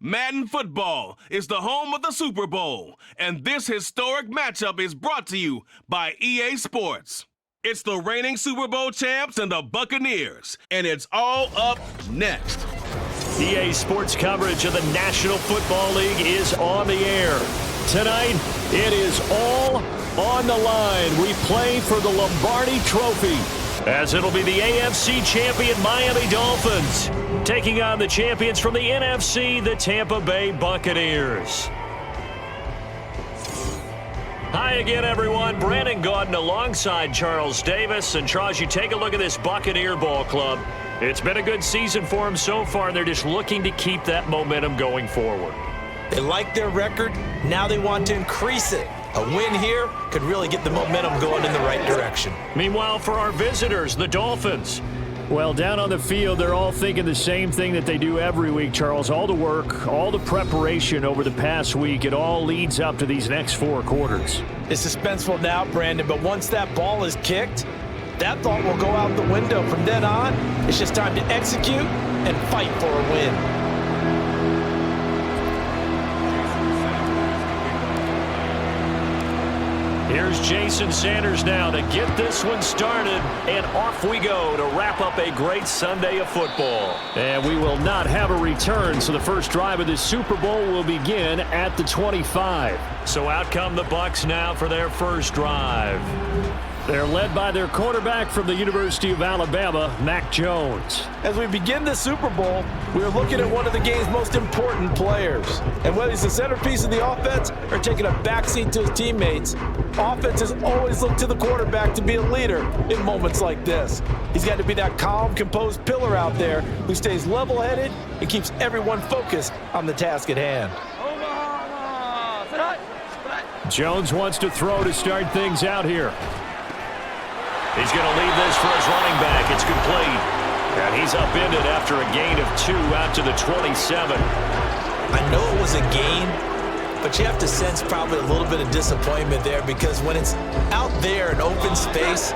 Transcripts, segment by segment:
Madden football is the home of the Super Bowl, and this historic matchup is brought to you by EA Sports. It's the reigning Super Bowl champs and the Buccaneers, and it's all up next. EA Sports coverage of the National Football League is on the air. Tonight, it is all on the line. We play for the Lombardi Trophy, as it'll be the AFC champion Miami Dolphins taking on the champions from the NFC, the Tampa Bay Buccaneers. Hi again, everyone. Brandon Gaudin alongside Charles Davis. And Charles, you take a look at this Buccaneer ball club. It's been a good season for them so far, and they're just looking to keep that momentum going forward. They like their record. Now they want to increase it. A win here could really get the momentum going in the right direction. Meanwhile, for our visitors, the Dolphins. Well, down on the field, they're all thinking the same thing that they do every week, Charles. All the work, all the preparation over the past week, it all leads up to these next four quarters. It's suspenseful now, Brandon, but once that ball is kicked, that thought will go out the window. From then on, it's just time to execute and fight for a win. Here's Jason Sanders now to get this one started, and off we go to wrap up a great Sunday of football. And we will not have a return, so the first drive of this Super Bowl will begin at the 25. So out come the Bucs now for their first drive. They're led by their quarterback from the University of Alabama, Mac Jones. As we begin the Super Bowl, we are looking at one of the game's most important players. And whether he's the centerpiece of the offense or taking a backseat to his teammates, offenses always look to the quarterback to be a leader in moments like this. He's got to be that calm, composed pillar out there who stays level-headed and keeps everyone focused on the task at hand. Jones wants to throw to start things out here. He's going to leave this for his running back. It's complete. And he's upended after a gain of 2 out to the 27. I know it was a gain, but you have to sense probably a little bit of disappointment there, because when it's out there in open space,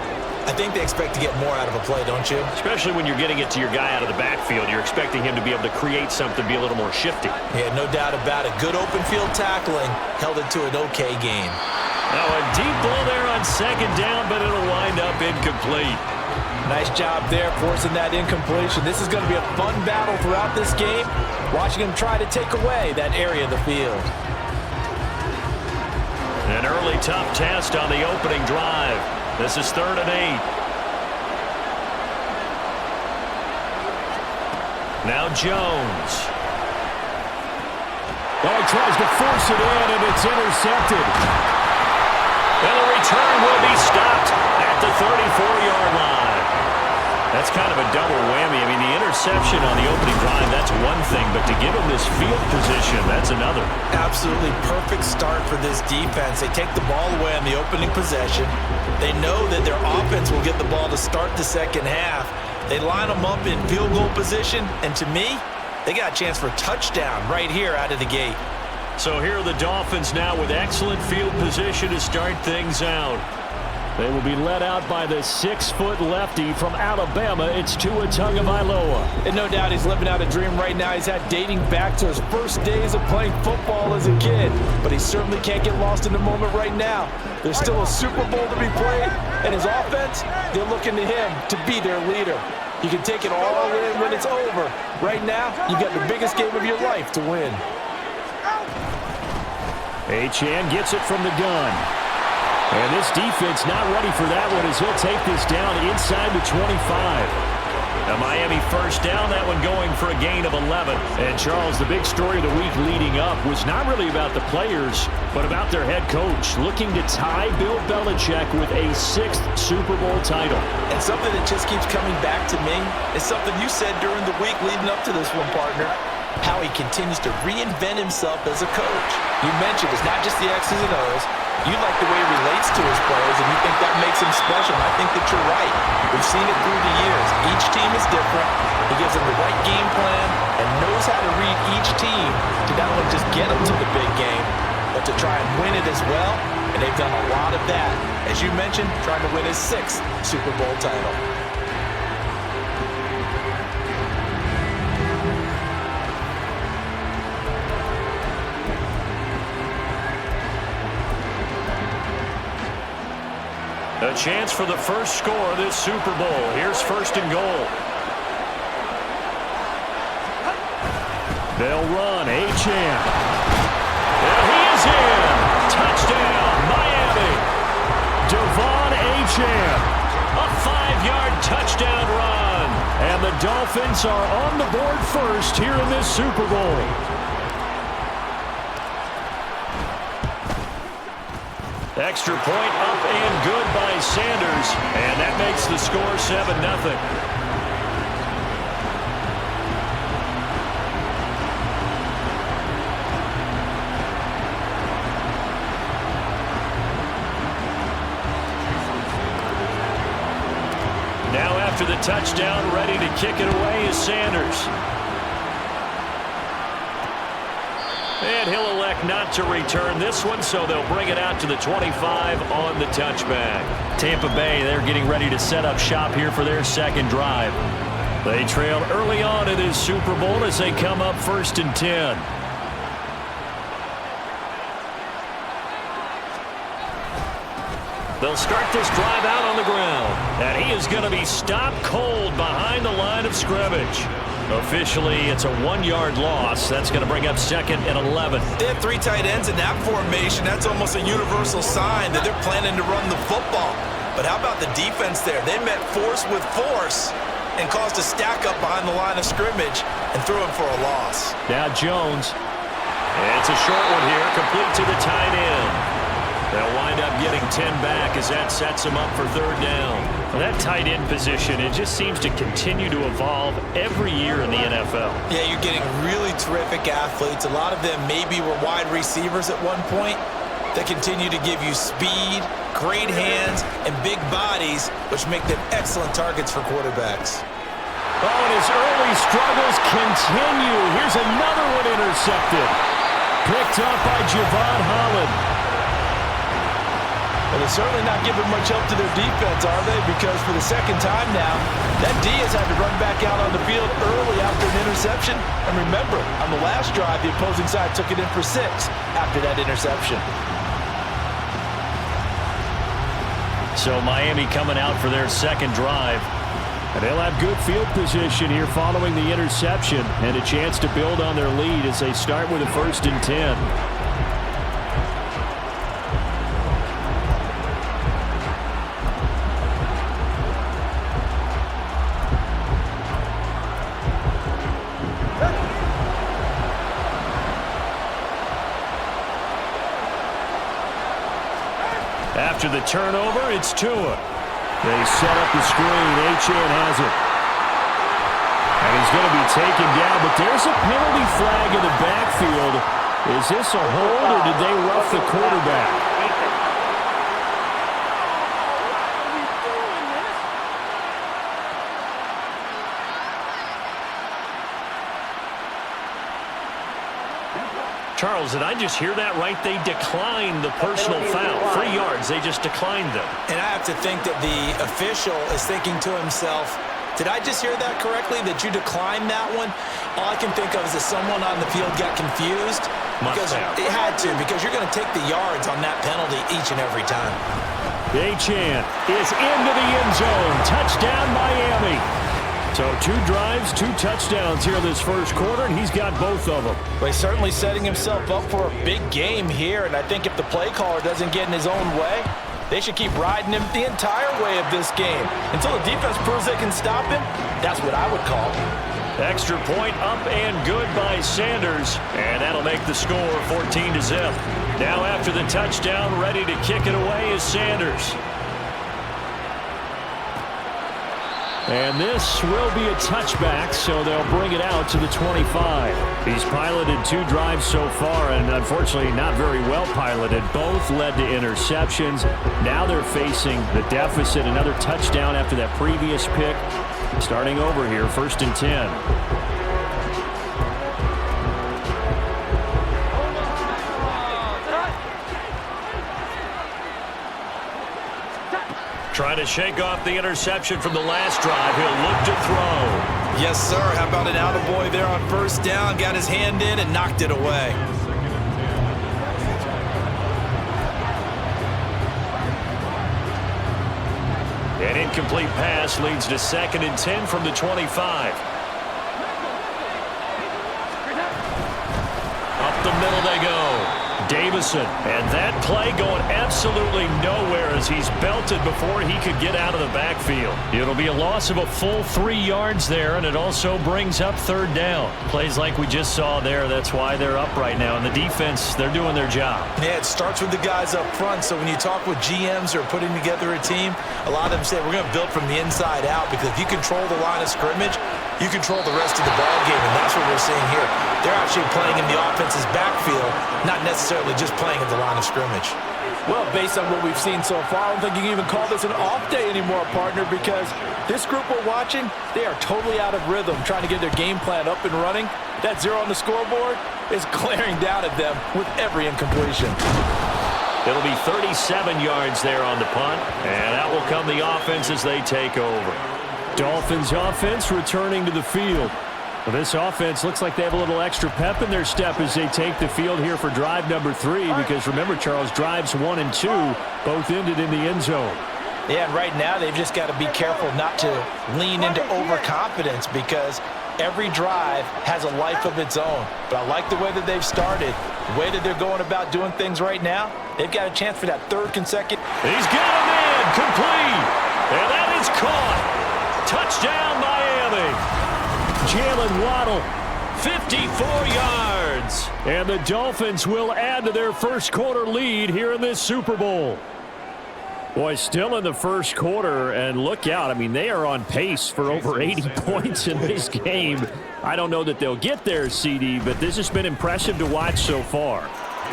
I think they expect to get more out of a play, don't you? Especially when you're getting it to your guy out of the backfield. You're expecting him to be able to create something, be a little more shifty. Yeah, no doubt about it. Good open field tackling held it to an okay gain. Now a deep ball there on second down, but it'll wind up incomplete. Nice job there forcing that incompletion. This is going to be a fun battle throughout this game, watching him try to take away that area of the field. An early tough test on the opening drive. This is 3rd and 8. Now Jones. Oh, he tries to force it in, and it's intercepted. And the return will be stopped at the 34-yard line. That's kind of a double whammy. I mean, the interception on the opening drive, that's one thing, but to give him this field position, that's another. Absolutely perfect start for this defense. They take the ball away on the opening possession. They know that their offense will get the ball to start the second half. They line them up in field goal position, and to me, they got a chance for a touchdown right here out of the gate. So here are the Dolphins now with excellent field position to start things out. They will be led out by the 6-foot lefty from Alabama. It's Tua Tagovailoa. And no doubt he's living out a dream right now. He's had dating back to his first days of playing football as a kid. But he certainly can't get lost in the moment right now. There's still a Super Bowl to be played. And his offense, they're looking to him to be their leader. You can take it all in when it's over. Right now, you've got the biggest game of your life to win. Achane gets it from the gun. And this defense not ready for that one, as he'll take this down inside the 25. A Miami first down, that one going for a gain of 11. And Charles, the big story of the week leading up was not really about the players, but about their head coach, looking to tie Bill Belichick with a 6th Super Bowl title. And something that just keeps coming back to me is something you said during the week leading up to this one, partner. How he continues to reinvent himself as a coach. You mentioned it's not just the X's and O's. You like the way he relates to his players, and you think that makes him special. And I think that you're right. We've seen it through the years. Each team is different. He gives them the right game plan and knows how to read each team to not only just get them to the big game, but to try and win it as well. And they've done a lot of that. As you mentioned, trying to win his 6th Super Bowl title. A chance for the first score of this Super Bowl. Here's first and goal. They'll run. Achane. And he is in. Touchdown, Miami. Devon Achane. A 5-yard touchdown run. And the Dolphins are on the board first here in this Super Bowl. Extra point up and good by Sanders. And that makes the score 7-0. Now after the touchdown, ready to kick it away is Sanders. And he'll elect not to return this one, so they'll bring it out to the 25 on the touchback. Tampa Bay, they're getting ready to set up shop here for their second drive. They trail early on in this Super Bowl as they come up 1st and 10. They'll start this drive out on the ground. And he is going to be stopped cold behind the line of scrimmage. Officially, it's a 1-yard loss. That's going to bring up 2nd and 11. They have 3 tight ends in that formation. That's almost a universal sign that they're planning to run the football. But how about the defense there? They met force with force and caused a stack up behind the line of scrimmage and threw him for a loss. Now Jones. It's a short one here, complete to the tight end. They'll wind up getting 10 back as that sets them up for 3rd down. Well, that tight end position, it just seems to continue to evolve every year in the NFL. Yeah, you're getting really terrific athletes. A lot of them maybe were wide receivers at one point. They continue to give you speed, great hands, and big bodies, which make them excellent targets for quarterbacks. Oh, and his early struggles continue. Here's another one intercepted. Picked up by Javon Holland. Well, they're certainly not giving much help to their defense, are they? Because for the second time now, that D has had to run back out on the field early after an interception. And remember, on the last drive, the opposing side took it in for 6 after that interception. So Miami coming out for their second drive. And they'll have good field position here following the interception and a chance to build on their lead as they start with a 1st and 10. After the turnover, it's Tua. They set up the screen. Achane has it. And he's going to be taken down, but there's a penalty flag in the backfield. Is this a hold, or did they rough the quarterback? Charles, did I just hear that right? They declined the personal foul. 3 yards, they just declined them. And I have to think that the official is thinking to himself, did I just hear that correctly, that you declined that one? All I can think of is that someone on the field got confused. Because it had to, because you're going to take the yards on that penalty each and every time. Achane is into the end zone. Touchdown, Miami. So 2 drives, 2 touchdowns here in this first quarter, and he's got both of them. Well, he's certainly setting himself up for a big game here, and I think if the play caller doesn't get in his own way, they should keep riding him the entire way of this game. Until the defense proves they can stop him, that's what I would call. Extra point up and good by Sanders, and that'll make the score 14-0. Now after the touchdown, ready to kick it away is Sanders. And this will be a touchback, so they'll bring it out to the 25. He's piloted 2 drives so far, and unfortunately not very well piloted. Both led to interceptions. Now they're facing the deficit. Another touchdown after that previous pick. Starting over here, 1st and 10. Trying to shake off the interception from the last drive. He'll look to throw. Yes, sir. How about an attaboy there on 1st down? Got his hand in and knocked it away. An incomplete pass leads to 2nd and 10 from the 25. Up the middle they go. Davison, and that play going absolutely nowhere as he's belted before he could get out of the backfield. It'll be a loss of a full 3 yards there, and it also brings up 3rd down. Plays like we just saw there, that's why they're up right now. And the defense, they're doing their job. Yeah, it starts with the guys up front, so when you talk with GMs or putting together a team, a lot of them say we're going to build from the inside out, because if you control the line of scrimmage, you control the rest of the ball game, and that's what we're seeing here. They're actually playing in the offense's backfield, not necessarily just playing at the line of scrimmage. Well, based on what we've seen so far, I don't think you can even call this an off day anymore, partner, because this group we're watching, they are totally out of rhythm, trying to get their game plan up and running. That 0 on the scoreboard is glaring down at them with every incompletion. It'll be 37 yards there on the punt, and that will come the offense as they take over. Dolphins offense returning to the field. Well, this offense looks like they have a little extra pep in their step as they take the field here for drive number 3, because remember, Charles, drives 1 and 2 both ended in the end zone. Yeah, and right now they've just got to be careful not to lean into overconfidence, because every drive has a life of its own. But I like the way that they've started, the way that they're going about doing things right now. They've got a chance for that 3rd consecutive. He's got him in, complete, and that is caught. Touchdown, Miami. Jalen Waddle, 54 yards. And the Dolphins will add to their first quarter lead here in this Super Bowl. Boy, still in the first quarter, and look out. I mean, they are on pace for over 80 points in this game. I don't know that they'll get there, CD, but this has been impressive to watch so far.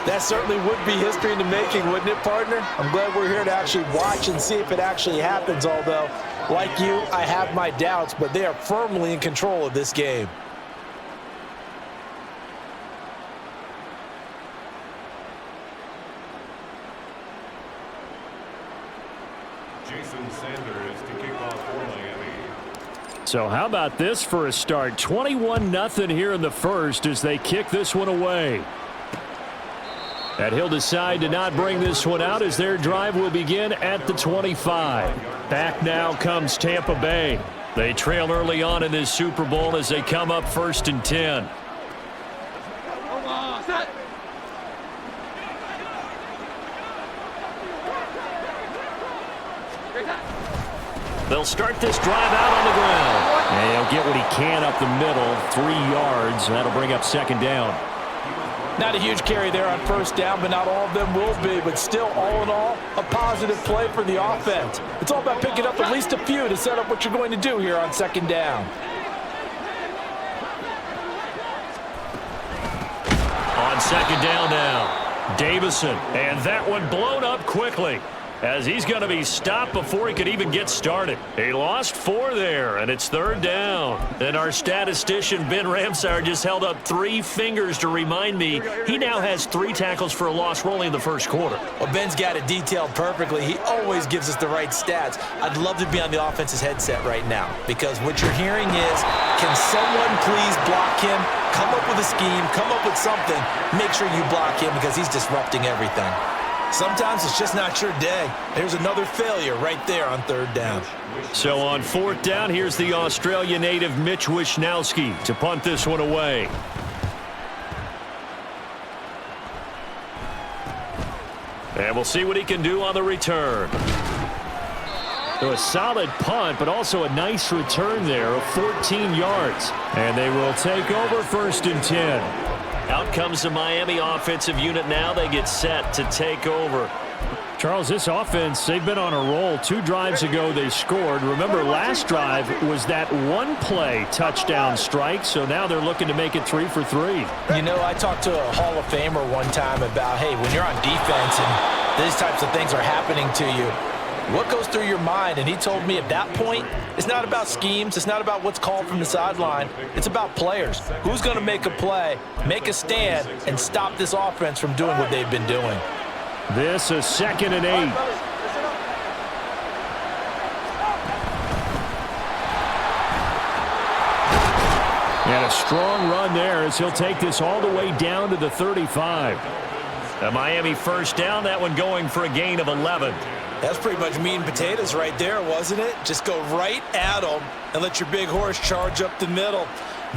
That certainly would be history in the making, wouldn't it, partner? I'm glad we're here to actually watch and see if it actually happens, although, like you, I have my doubts, but they are firmly in control of this game. Jason Sanders to kick off for Miami. So how about this for a start? 21-0 here in the first as they kick this one away. And he'll decide to not bring this one out as their drive will begin at the 25. Back now comes Tampa Bay. They trail early on in this Super Bowl as they come up 1st and 10. They'll start this drive out on the ground. And he'll get what he can up the middle, 3 yards. That'll bring up 2nd down. Not a huge carry there on 1st down, but not all of them will be. But still, all in all, a positive play for the offense. It's all about picking up at least a few to set up what you're going to do here on 2nd down. On 2nd down now, Davison. And that one blown up quickly, as he's going to be stopped before he could even get started. He lost 4 there, and it's 3rd down. And our statistician, Ben Ramsar, just held up 3 fingers to remind me he now has 3 tackles for a loss rolling in the first quarter. Well, Ben's got it detailed perfectly. He always gives us the right stats. I'd love to be on the offense's headset right now, because what you're hearing is, can someone please block him? Come up with a scheme, come up with something. Make sure you block him, because he's disrupting everything. Sometimes it's just not your day. There's another failure right there on 3rd down. So on 4th down, here's the Australia native Mitch Wishnowsky to punt this one away. And we'll see what he can do on the return. So a solid punt, but also a nice return there of 14 yards. And they will take over 1st and 10. Out comes the Miami offensive unit now. They get set to take over. Charles, this offense, they've been on a roll. 2 drives ago they scored. Remember, last drive was that 1-play touchdown strike, so now they're looking to make it 3 for 3. You know, I talked to a Hall of Famer one time about, hey, when you're on defense and these types of things are happening to you, what goes through your mind? And he told me at that point, it's not about schemes. It's not about what's called from the sideline. It's about players. Who's going to make a play, make a stand, and stop this offense from doing what they've been doing. This is 2nd and 8. And a strong run there as he'll take this all the way down to the 35. The Miami 1st down, that one going for a gain of 11. That's pretty much meat and potatoes right there, wasn't it? Just go right at them and let your big horse charge up the middle.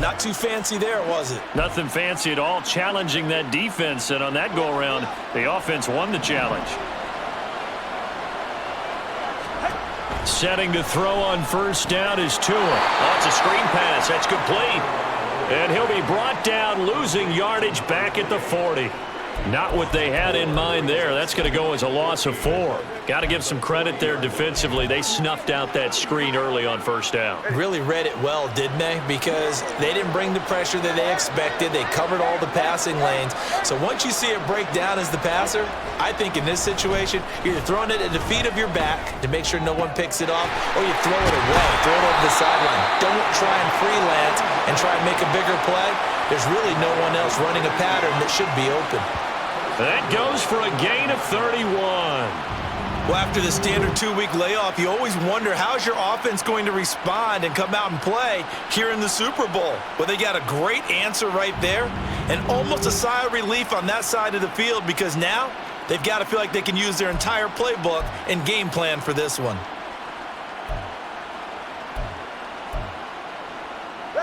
Not too fancy there, was it? Nothing fancy at all, challenging that defense, and on that go-around, the offense won the challenge. Setting to throw on first down is Tua. Oh, it's a screen pass. That's complete. And he'll be brought down, losing yardage back at the 40. Not what they had in mind there. That's going to go as a loss of 4. Got to give some credit there defensively. They snuffed out that screen early on first down. Really read it well, didn't they? Because they didn't bring the pressure that they expected. They covered all the passing lanes. So once you see it break down as the passer, I think in this situation, you're either throwing it at the feet of your back to make sure no one picks it off, or you throw it away, throw it over the sideline. Don't try and freelance and try and make a bigger play. There's really no one else running a pattern that should be open. That goes for a gain of 31. Well, after the standard 2-week layoff, you always wonder how's your offense going to respond and come out and play here in the Super Bowl. Well, they got a great answer right there and almost a sigh of relief on that side of the field because now they've got to feel like they can use their entire playbook and game plan for this one.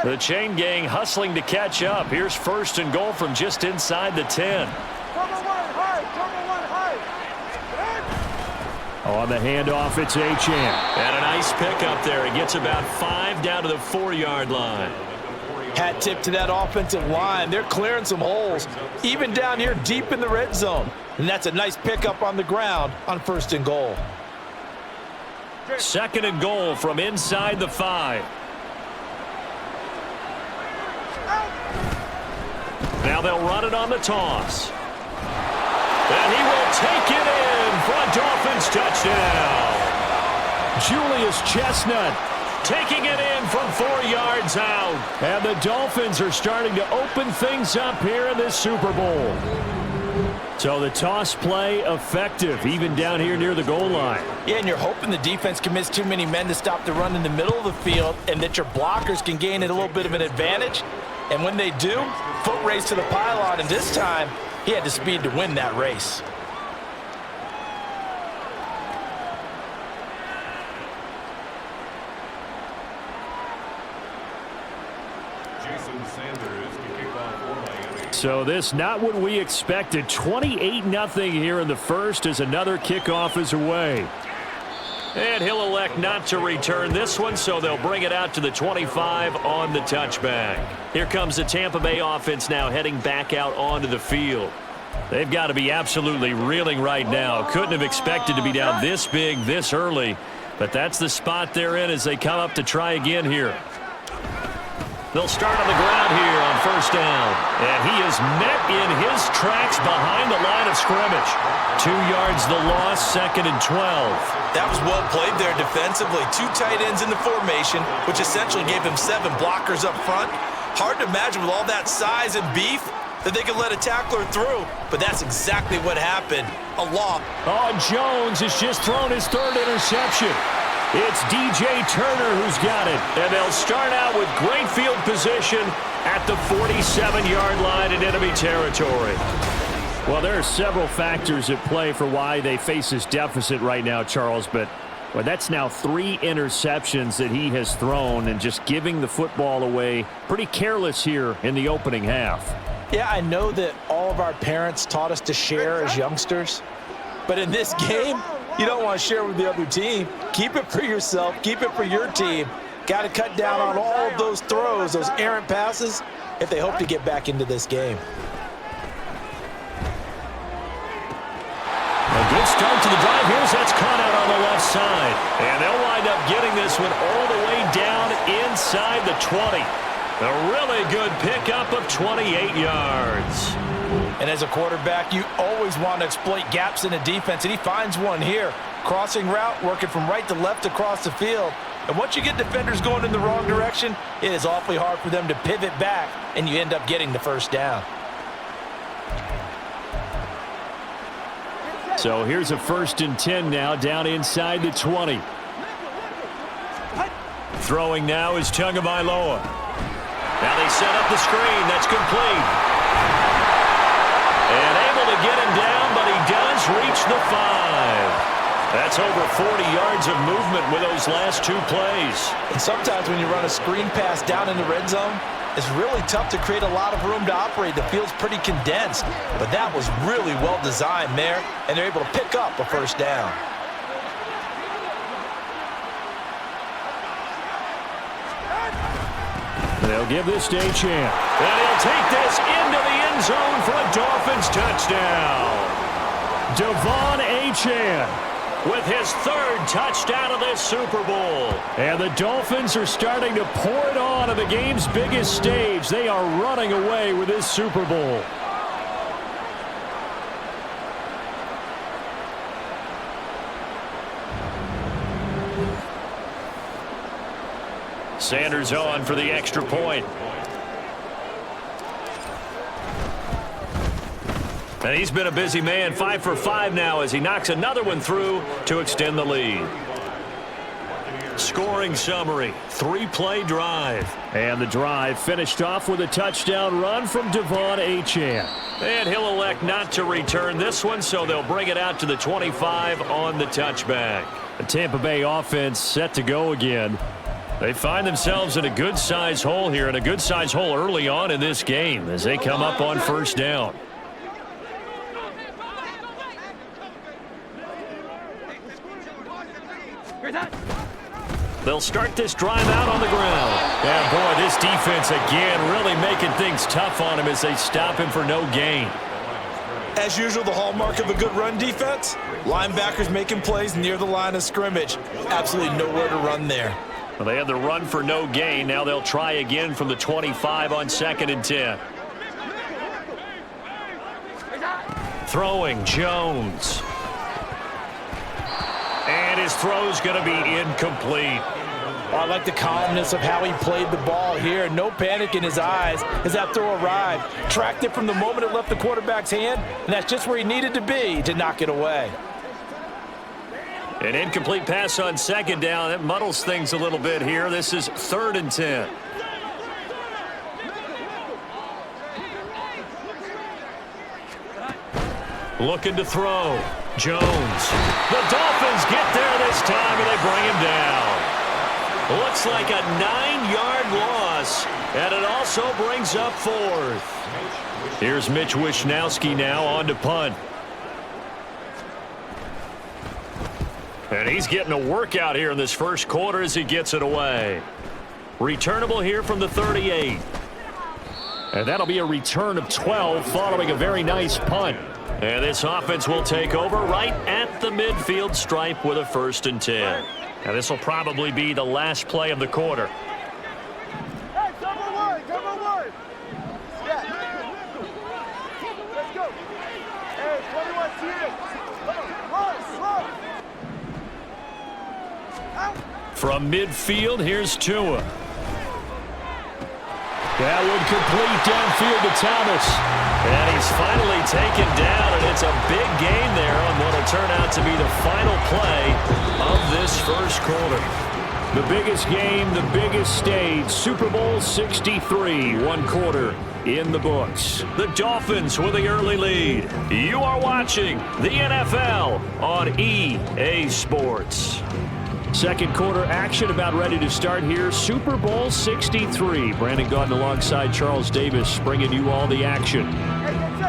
The chain gang hustling to catch up. Here's first and goal from just inside the 10. On the handoff, it's Achane. And a nice pickup there. He gets about 5 down to the 4-yard line. Hat tip to that offensive line. They're clearing some holes, even down here deep in the red zone. And that's a nice pickup on the ground on first and goal. Second and goal from inside the 5. Now they'll run it on the toss. And he will take it in for a Dolphins touchdown. Julius Chestnut taking it in from 4 yards out. And the Dolphins are starting to open things up here in this Super Bowl. So the toss play effective, even down here near the goal line. Yeah, and you're hoping the defense commits too many men to stop the run in the middle of the field and that your blockers can gain a little bit of an advantage. And when they do, foot race to the pylon, and this time, he had the speed to win that race. So this not what we expected. 28-0 here in the first as another kickoff is away. And he'll elect not to return this one, so they'll bring it out to the 25 on the touchback. Here comes the Tampa Bay offense now heading back out onto the field. They've got to be absolutely reeling right now. Couldn't have expected to be down this big this early, but that's the spot they're in as they come up to try again here. They'll start on the ground here on first down. And he is met in his tracks behind the line of scrimmage. 2 yards the loss, second and 12. That was well played there defensively. 2 tight ends in the formation, which essentially gave them 7 blockers up front. Hard to imagine with all that size and beef that they could let a tackler through. But that's exactly what happened. A loss. Oh, Jones has just thrown his 3rd interception. It's DJ Turner who's got it. And they'll start out with great field position at the 47-yard line in enemy territory. Well, there are several factors at play for why they face this deficit right now, Charles, but well, that's now 3 interceptions that he has thrown and just giving the football away. Pretty careless here in the opening half. Yeah, I know that all of our parents taught us to share as youngsters, but in this game, you don't want to share with the other team. Keep it for yourself. Keep it for your team. Got to cut down on all of those throws, those errant passes, if they hope to get back into this game. A good start to the drive. Here's that's caught out on the left side. And they'll wind up getting this one all the way down inside the 20. A really good pickup of 28 yards. And as a quarterback, you always want to exploit gaps in the defense, and he finds one here. Crossing route, working from right to left across the field. And once you get defenders going in the wrong direction, it is awfully hard for them to pivot back, and you end up getting the first down. So here's a 1st and 10 now, down inside the 20. Throwing now is Tagovailoa. Now they set up the screen. That's complete. And able to get him down, but he does reach the 5. That's over 40 yards of movement with those last 2 plays. And sometimes when you run a screen pass down in the red zone, it's really tough to create a lot of room to operate. The field's pretty condensed, but that was really well designed there, and they're able to pick up a first down. They'll give this to Achane. And he'll take this into the end zone for a Dolphins touchdown. Devon Achane with his 3rd touchdown of this Super Bowl. And the Dolphins are starting to pour it on the game's biggest stage. They are running away with this Super Bowl. Sanders on for the extra point. And he's been a busy man, 5 for 5 now as he knocks another one through to extend the lead. Scoring summary, 3-play drive. And the drive finished off with a touchdown run from Devon Achane. And he'll elect not to return this one, so they'll bring it out to the 25 on the touchback. The Tampa Bay offense set to go again. They find themselves in a good-size hole here, and a good-size hole early on in this game as they come up on first down. They'll start this drive out on the ground. And, boy, this defense again really making things tough on him as they stop him for no gain. As usual, the hallmark of a good run defense, linebackers making plays near the line of scrimmage. Absolutely nowhere to run there. Well, they had the run for no gain. Now they'll try again from the 25 on 2nd and 10. Throwing Jones. And his throw's going to be incomplete. Oh, I like the calmness of how he played the ball here. No panic in his eyes as that throw arrived. Tracked it from the moment it left the quarterback's hand, and that's just where he needed to be to knock it away. An incomplete pass on 2nd down. That muddles things a little bit here. This is 3rd and 10. Looking to throw. Jones. The Dolphins get there this time, and they bring him down. Looks like a 9-yard loss, and it also brings up 4th. Here's Mitch Wishnowsky now on to punt. And he's getting a workout here in this first quarter as he gets it away. Returnable here from the 38. And that'll be a return of 12 following a very nice punt. And this offense will take over right at the midfield stripe with a 1st and 10. Now this will probably be the last play of the quarter. Hey, cover one. Yeah. Let's go. Hey, 21 here. From midfield, here's Tua. That would complete downfield to Thomas. And he's finally taken down, and it's a big gain there on what will turn out to be the final play of this first quarter. The biggest game, the biggest stage, Super Bowl 63, 1 quarter in the books. The Dolphins with the early lead. You are watching the NFL on EA Sports. Second quarter action about ready to start here. Super Bowl 63. Brandon Gaudin alongside Charles Davis bringing you all the action.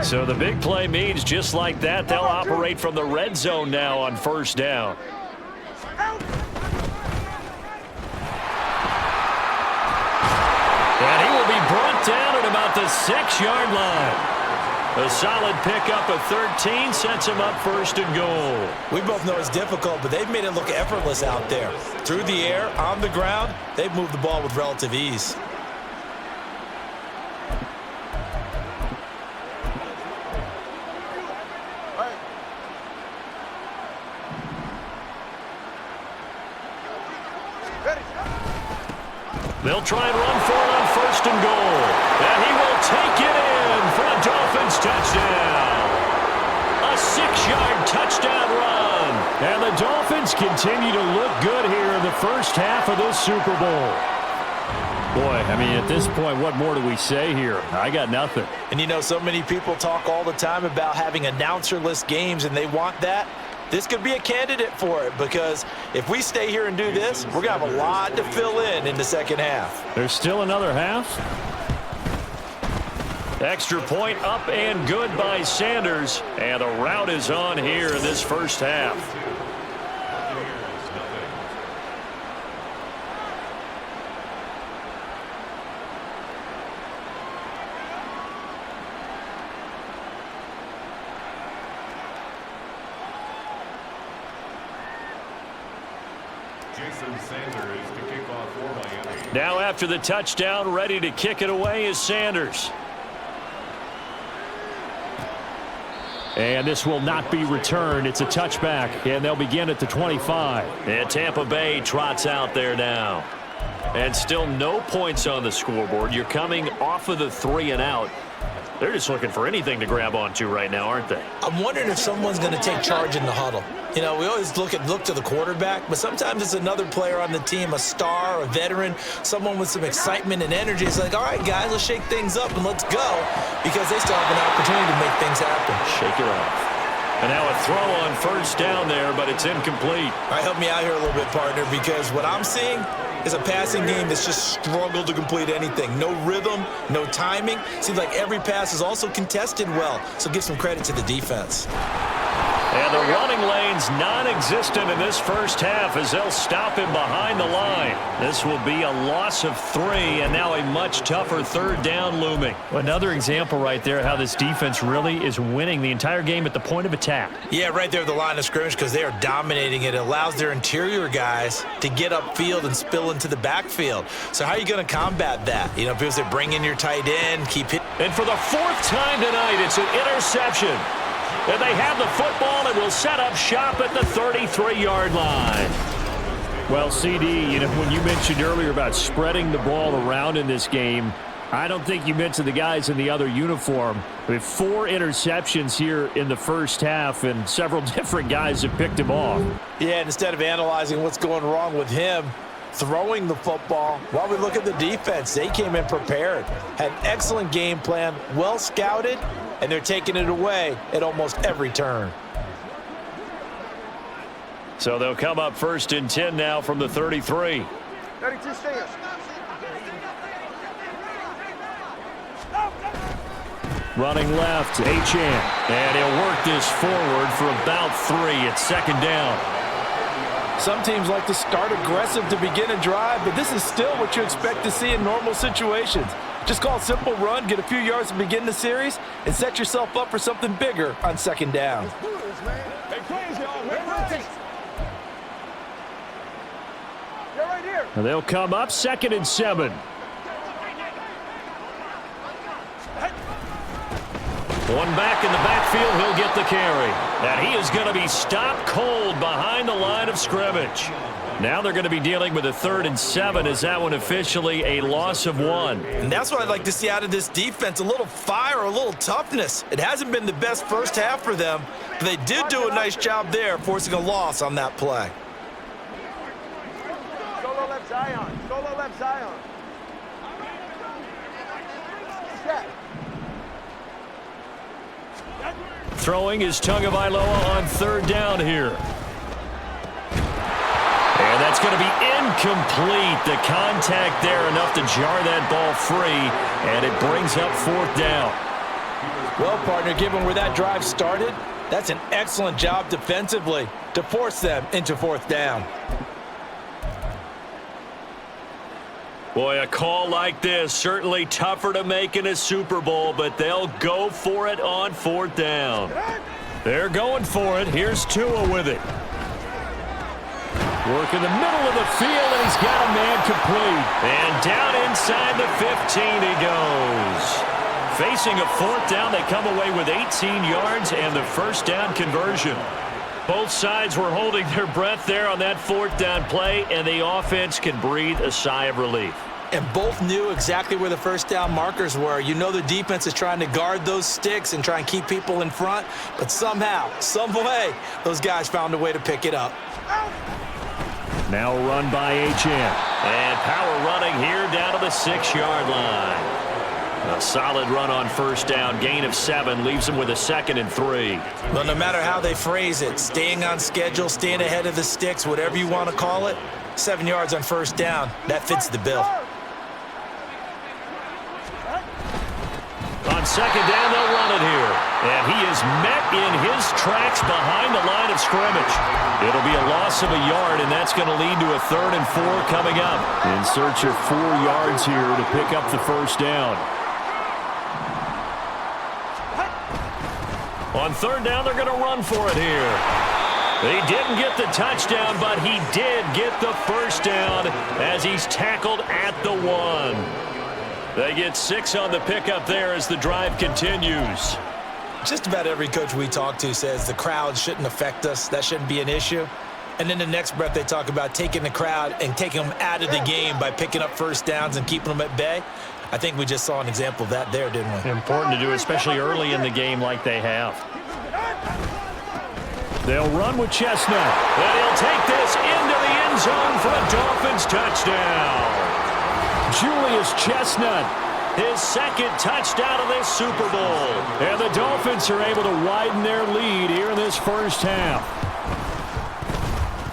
So the big play means just like that, they'll operate from the red zone now on first down. And he will be brought down at about the 6-yard line. A solid pickup of 13 sets him up 1st and goal. We both know it's difficult, but they've made it look effortless out there. Through the air, on the ground, they've moved the ball with relative ease. They'll try and run for it on 1st and goal. And he will take it in for a Dolphins touchdown. A 6-yard touchdown run. And the Dolphins continue to look good here in the first half of this Super Bowl. Boy, I mean, at this point, what more do we say here? I got nothing. And you know, so many people talk all the time about having announcer-less games, and they want that. this could be a candidate for it, because if we stay here and do this, we're going to have a lot to fill in the second half. There's still another half. Extra point up and good by Sanders. And the rout is on here in this first half. Now after the touchdown, ready to kick it away is Sanders. And this will not be returned. It's a touchback, and they'll begin at the 25. And Tampa Bay trots out there now. And still no points on the scoreboard. You're coming off of the 3 and out. They're just looking for anything to grab onto right now, aren't they? I'm wondering if someone's going to take charge in the huddle. You know, we always look to the quarterback, but sometimes it's another player on the team, a star, a veteran, someone with some excitement and energy. It's like, all right, guys, let's shake things up and let's go, because they still have an opportunity to make things happen. Shake it off. And now a throw on first down there, but it's incomplete. All right, help me out here a little bit, partner, because what I'm seeing is a passing game that's just struggled to complete anything. No rhythm, no timing. Seems like every pass is also contested well, so give some credit to the defense. And the running lane's non-existent in this first half as they'll stop him behind the line. This will be a loss of 3, and now a much tougher third down looming. Another example right there how this defense really is winning the entire game at the point of attack. Yeah, right there at the line of scrimmage, because they are dominating it. It allows their interior guys to get upfield and spill into the backfield. So how are you going to combat that? You know, because they bring in your tight end, keep hitting. And for the 4th time tonight, it's an interception. And they have the football and will set up shop at the 33-yard line. Well, CD, you know, when you mentioned earlier about spreading the ball around in this game, I don't think you mentioned the guys in the other uniform. We have 4 interceptions here in the first half, and several different guys have picked him off. Yeah, instead of analyzing what's going wrong with him, throwing the football, while we look at the defense, they came in prepared, had an excellent game plan, well scouted, and they're taking it away at almost every turn. So they'll come up 1st and 10 now from the 33. 32 stance. Running left, Achane. And he'll work this forward for about 3 at 2nd down. Some teams like to start aggressive to begin a drive, but this is still what you expect to see in normal situations. Just call a simple run, get a few yards to begin the series, and set yourself up for something bigger on 2nd down. And they'll come up 2nd and 7. One back in the backfield, he'll get the carry. And he is going to be stopped cold behind the line of scrimmage. Now they're going to be dealing with a 3rd and 7 as that one officially a loss of 1. And that's what I'd like to see out of this defense, a little fire, a little toughness. It hasn't been the best first half for them, but they did do a nice job there forcing a loss on that play. Solo left Zion. Solo left Zion. Set. Throwing is Tagovailoa on 3rd down here. And that's going to be incomplete. The contact there enough to jar that ball free, and it brings up 4th down. Well, partner, given where that drive started, that's an excellent job defensively to force them into 4th down. Boy, a call like this, certainly tougher to make in a Super Bowl, but they'll go for it on 4th down. They're going for it. Here's Tua with it. Work in the middle of the field, and he's got a man complete. And down inside the 15 he goes. Facing a 4th down, they come away with 18 yards and the 1st down conversion. Both sides were holding their breath there on that 4th down play, and the offense can breathe a sigh of relief. And both knew exactly where the 1st down markers were. You know the defense is trying to guard those sticks and try and keep people in front, but somehow, some way, those guys found a way to pick it up. Now run by Achane. And power running here down to the 6-yard line. A solid run on first down, gain of 7, leaves them with a 2nd and 3. Well, no matter how they phrase it, staying on schedule, staying ahead of the sticks, whatever you want to call it, 7 yards on first down, that fits the bill. On second down, they'll run it here. And he is met in his tracks behind the line of scrimmage. It'll be a loss of a yard, and that's going to lead to a 3rd and 4 coming up. In search of 4 yards here to pick up the first down. On 3rd down, they're going to run for it here. He didn't get the touchdown, but he did get the first down as he's tackled at the 1. They get 6 on the pickup there as the drive continues. Just about every coach we talk to says the crowd shouldn't affect us. That shouldn't be an issue. And then the next breath they talk about taking the crowd and taking them out of the game by picking up first downs and keeping them at bay. I think we just saw an example of that there, didn't we? Important to do, especially early in the game like they have. They'll run with Chestnut. And he'll take this into the end zone for a Dolphins touchdown. Julius Chestnut, his 2nd touchdown of this Super Bowl. And the Dolphins are able to widen their lead here in this first half.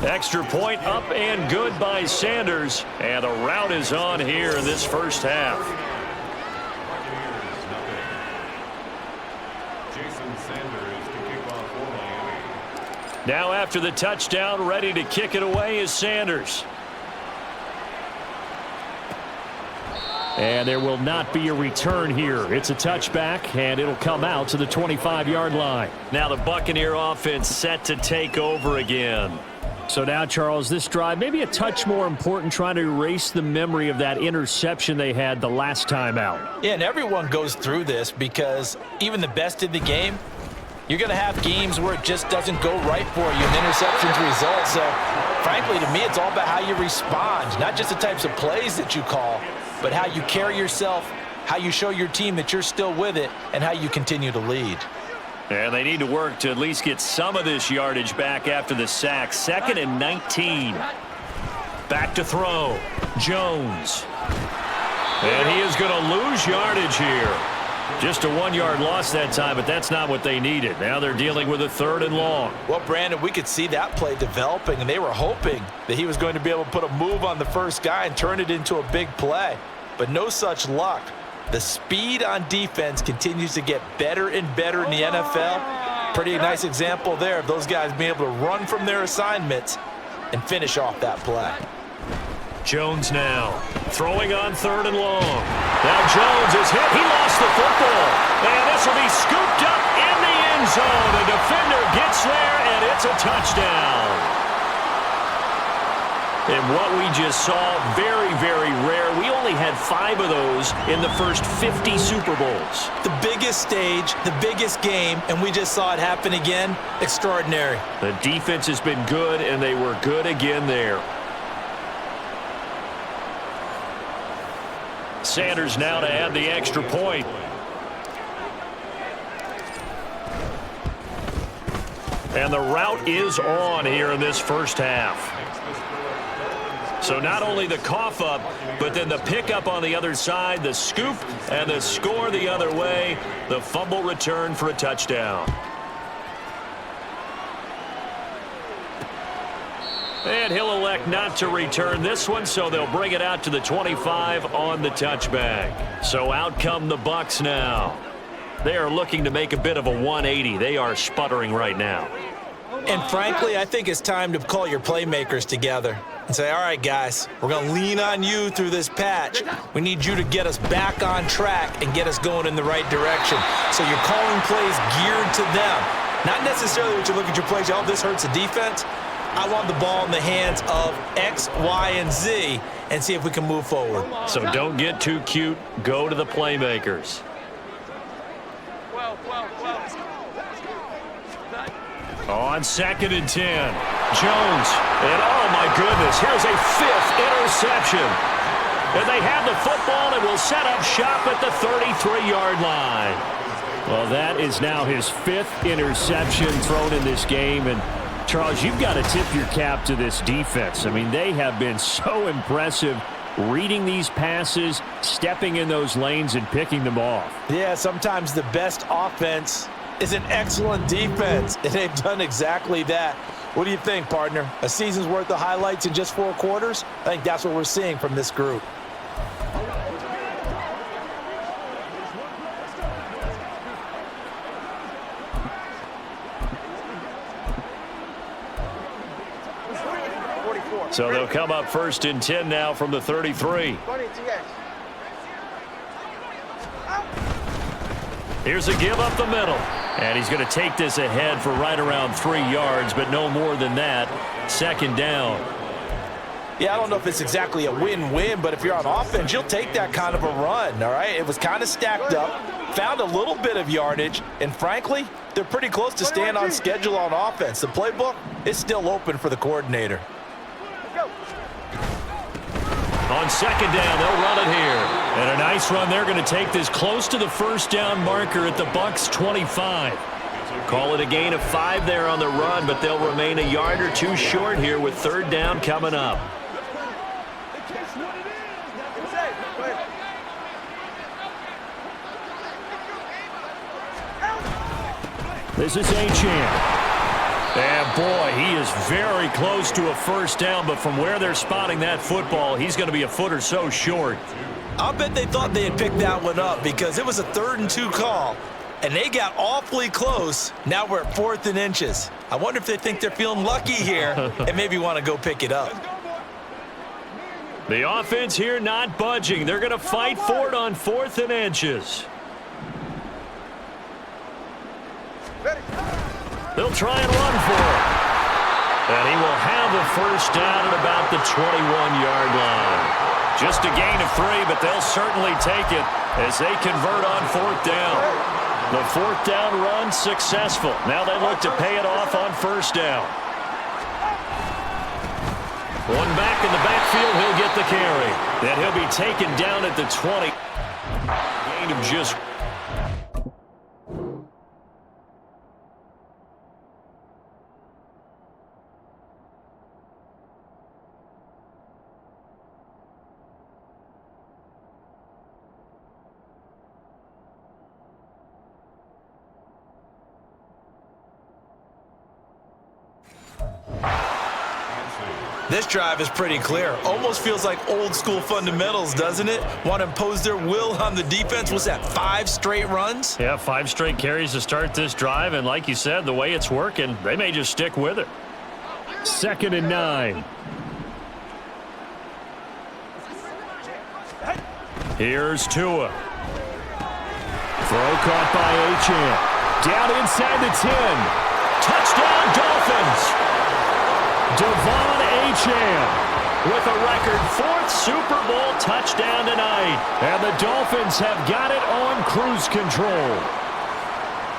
Extra point up and good by Sanders. And the rout is on here in this first half. Now after the touchdown, ready to kick it away is Sanders. And there will not be a return here. It's a touchback, and it'll come out to the 25-yard line. Now the Buccaneer offense set to take over again. So now, Charles, this drive maybe a touch more important, trying to erase the memory of that interception they had the last time out. Yeah, and everyone goes through this because even the best in the game, you're going to have games where it just doesn't go right for you and interceptions result. So, frankly, to me, it's all about how you respond, not just the types of plays that you call, but how you carry yourself, how you show your team that you're still with it, and how you continue to lead. And they need to work to at least get some of this yardage back after the sack. 2nd and 19. Back to throw. Jones. And he is going to lose yardage here. Just a 1-yard loss that time, but that's not what they needed. Now they're dealing with a 3rd and long. Well, Brandon, we could see that play developing, and they were hoping that he was going to be able to put a move on the first guy and turn it into a big play. But no such luck. The speed on defense continues to get better and better in the NFL. Pretty nice example there of those guys being able to run from their assignments and finish off that play. Jones now throwing on 3rd and long. Now Jones is hit. He lost the football. And this will be scooped up in the end zone. The defender gets there, and it's a touchdown. And what we just saw, very, very rare. We only had 5 of those in the first 50 Super Bowls. The biggest stage, the biggest game, and we just saw it happen again. Extraordinary. The defense has been good, and they were good again there. Sanders now to add the extra point. And the route is on here in this first half. So not only the cough up, but then the pickup on the other side, the scoop, and the score the other way. The fumble return for a touchdown. And he'll elect not to return this one, so they'll bring it out to the 25 on the touchback. So out come the Bucs now. They are looking to make a bit of a 180. They are sputtering right now. And frankly, I think it's time to call your playmakers together and say, all right, guys, we're going to lean on you through this patch. We need you to get us back on track and get us going in the right direction. So you're calling plays geared to them. Not necessarily what you look at your plays, oh, this hurts the defense. I want the ball in the hands of X, Y, and Z and see if we can move forward. So don't get too cute. Go to the playmakers. On 2nd and 10, Jones, and oh my goodness, here's a 5th interception. And they have the football and will set up shop at the 33-yard line. Well, that is now his 5th interception thrown in this game. And Charles, you've got to tip your cap to this defense. I mean, they have been so impressive reading these passes, stepping in those lanes, and picking them off. Yeah, sometimes the best offense is an excellent defense, and they've done exactly that. What do you think, partner? A season's worth of highlights in just 4 quarters? I think that's what we're seeing from this group. So they'll come up 1st and 10 now from the 33. 20 TX. Here's a give up the middle. And he's going to take this ahead for right around 3 yards, but no more than that. 2nd down. Yeah, I don't know if it's exactly a win-win, but if you're on offense, you'll take that kind of a run, all right? It was kind of stacked up, found a little bit of yardage, and frankly, they're pretty close to staying on schedule on offense. The playbook is still open for the coordinator. On 2nd down, they'll run it here. And a nice run. They're going to take this close to the 1st down marker at the Bucs 25. Call it a gain of 5 there on the run, but they'll remain a yard or 2 short here with 3rd down coming up. This is Achane. And boy, he is very close to a 1st down, but from where they're spotting that football, he's going to be a foot or so short. I'll bet they thought they had picked that one up because it was a 3rd and 2 call, and they got awfully close. Now we're at 4th and inches. I wonder if they think they're feeling lucky here and maybe want to go pick it up. The offense here not budging. They're going to fight for it on 4th and inches. They'll try and run for it. And he will have the 1st down at about the 21-yard line. Just a gain of 3, but they'll certainly take it as they convert on 4th down. The 4th down run successful. Now they look to pay it off on 1st down. One back in the backfield, he'll get the carry. Then he'll be taken down at the 20. Gain of just... This drive is pretty clear. Almost feels like old school fundamentals, doesn't it? Want to impose their will on the defense. Was that 5 straight runs? Yeah, 5 straight carries to start this drive, and like you said, the way it's working, they may just stick with it. 2nd and 9. Here's Tua. Throw caught by Achane. Down inside the 10. Touchdown, Dolphins. Devon Achane with a record 4th Super Bowl touchdown tonight. And the Dolphins have got it on cruise control.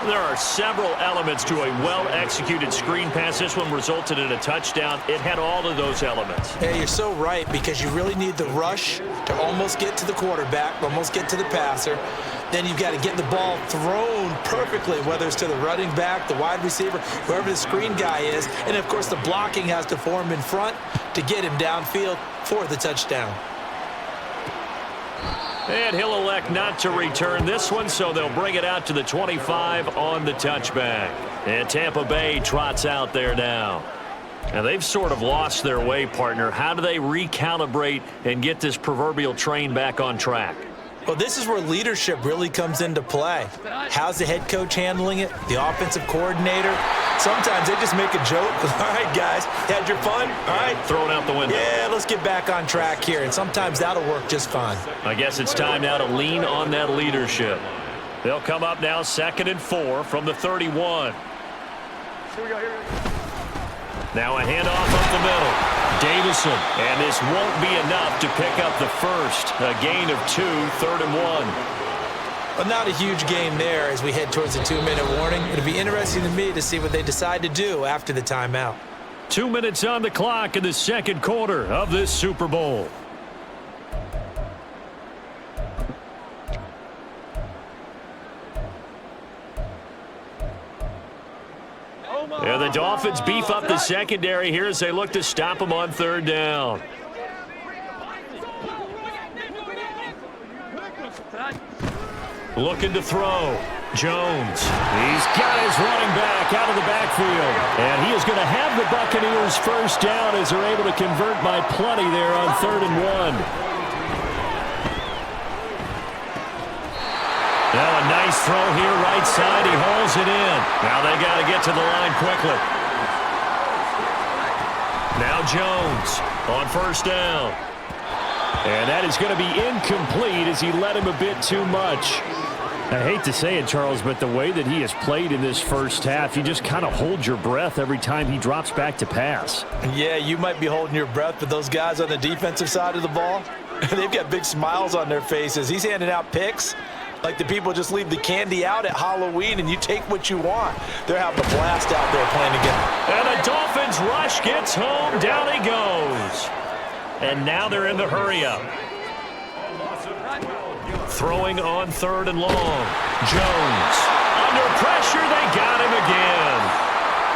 There are several elements to a well-executed screen pass. This one resulted in a touchdown. It had all of those elements. Hey, you're so right, because you really need the rush to almost get to the quarterback, almost get to the passer. Then you've got to get the ball thrown perfectly, whether it's to the running back, the wide receiver, whoever the screen guy is. And, of course, the blocking has to form in front to get him downfield for the touchdown. And he'll elect not to return this one, so they'll bring it out to the 25 on the touchback. And Tampa Bay trots out there now. Now, they've sort of lost their way, partner. How do they recalibrate and get this proverbial train back on track? Well, this is where leadership really comes into play. How's the head coach handling it? The offensive coordinator? Sometimes they just make a joke. All right, guys, had your fun? All right. Throw it out the window. Yeah, let's get back on track here. And sometimes that'll work just fine. I guess it's time now to lean on that leadership. They'll come up now 2nd and 4 from the 31. Here we go, here we go. Now a handoff up the middle. Davison, and this won't be enough to pick up the 1st. A gain of 2, 3rd and 1. But not a huge gain there as we head towards the 2-minute warning. It'll be interesting to me to see what they decide to do after the timeout. 2 minutes on the clock in the 2nd quarter of this Super Bowl. Yeah, the Dolphins beef up the secondary here as they look to stop them on 3rd down. Looking to throw. Jones. He's got his running back out of the backfield. And he is going to have the Buccaneers first down as they're able to convert by plenty there on 3rd and 1. Now a nice throw here right side. He hauls it in. Now they got to get to the line quickly. Now Jones on 1st down. And that is going to be incomplete as he led him a bit too much. I hate to say it, Charles, but the way that he has played in this first half, you just kind of hold your breath every time he drops back to pass. Yeah, you might be holding your breath, but those guys on the defensive side of the ball, they've got big smiles on their faces. He's handing out picks like the people just leave the candy out at Halloween and you take what you want. They're having a blast out there playing together. And the Dolphins rush gets home. Down he goes. And now they're in the hurry-up. Throwing on 3rd and long. Jones. Under pressure, they got him again.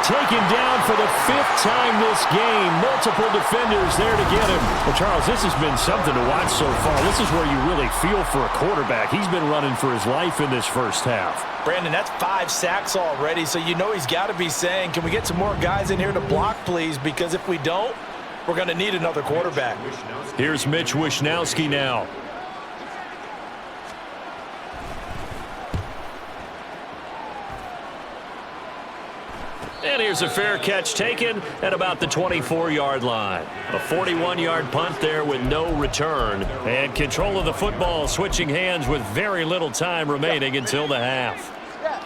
Taken down for the 5th time this game. Multiple defenders there to get him. Well, Charles, this has been something to watch so far. This is where you really feel for a quarterback. He's been running for his life in this first half. Brandon, that's 5 sacks already, so you know he's got to be saying, can we get some more guys in here to block, please? Because if we don't, we're going to need another quarterback. Here's Mitch Wishnowsky now. And here's a fair catch taken at about the 24-yard line. A 41-yard punt there with no return. And control of the football switching hands with very little time remaining until the half.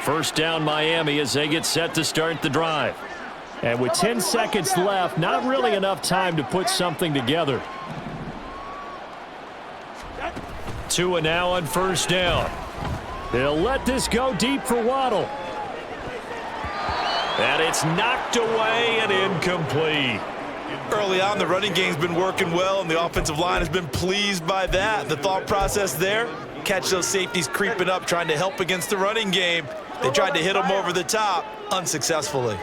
First down Miami as they get set to start the drive. And with 10 seconds left, not really enough time to put something together. Tua now on 1st down. They'll let this go deep for Waddle. And it's knocked away and incomplete. Early on, the running game's been working well, and the offensive line has been pleased by that. The thought process there, catch those safeties creeping up, trying to help against the running game. They tried to hit them over the top, unsuccessfully.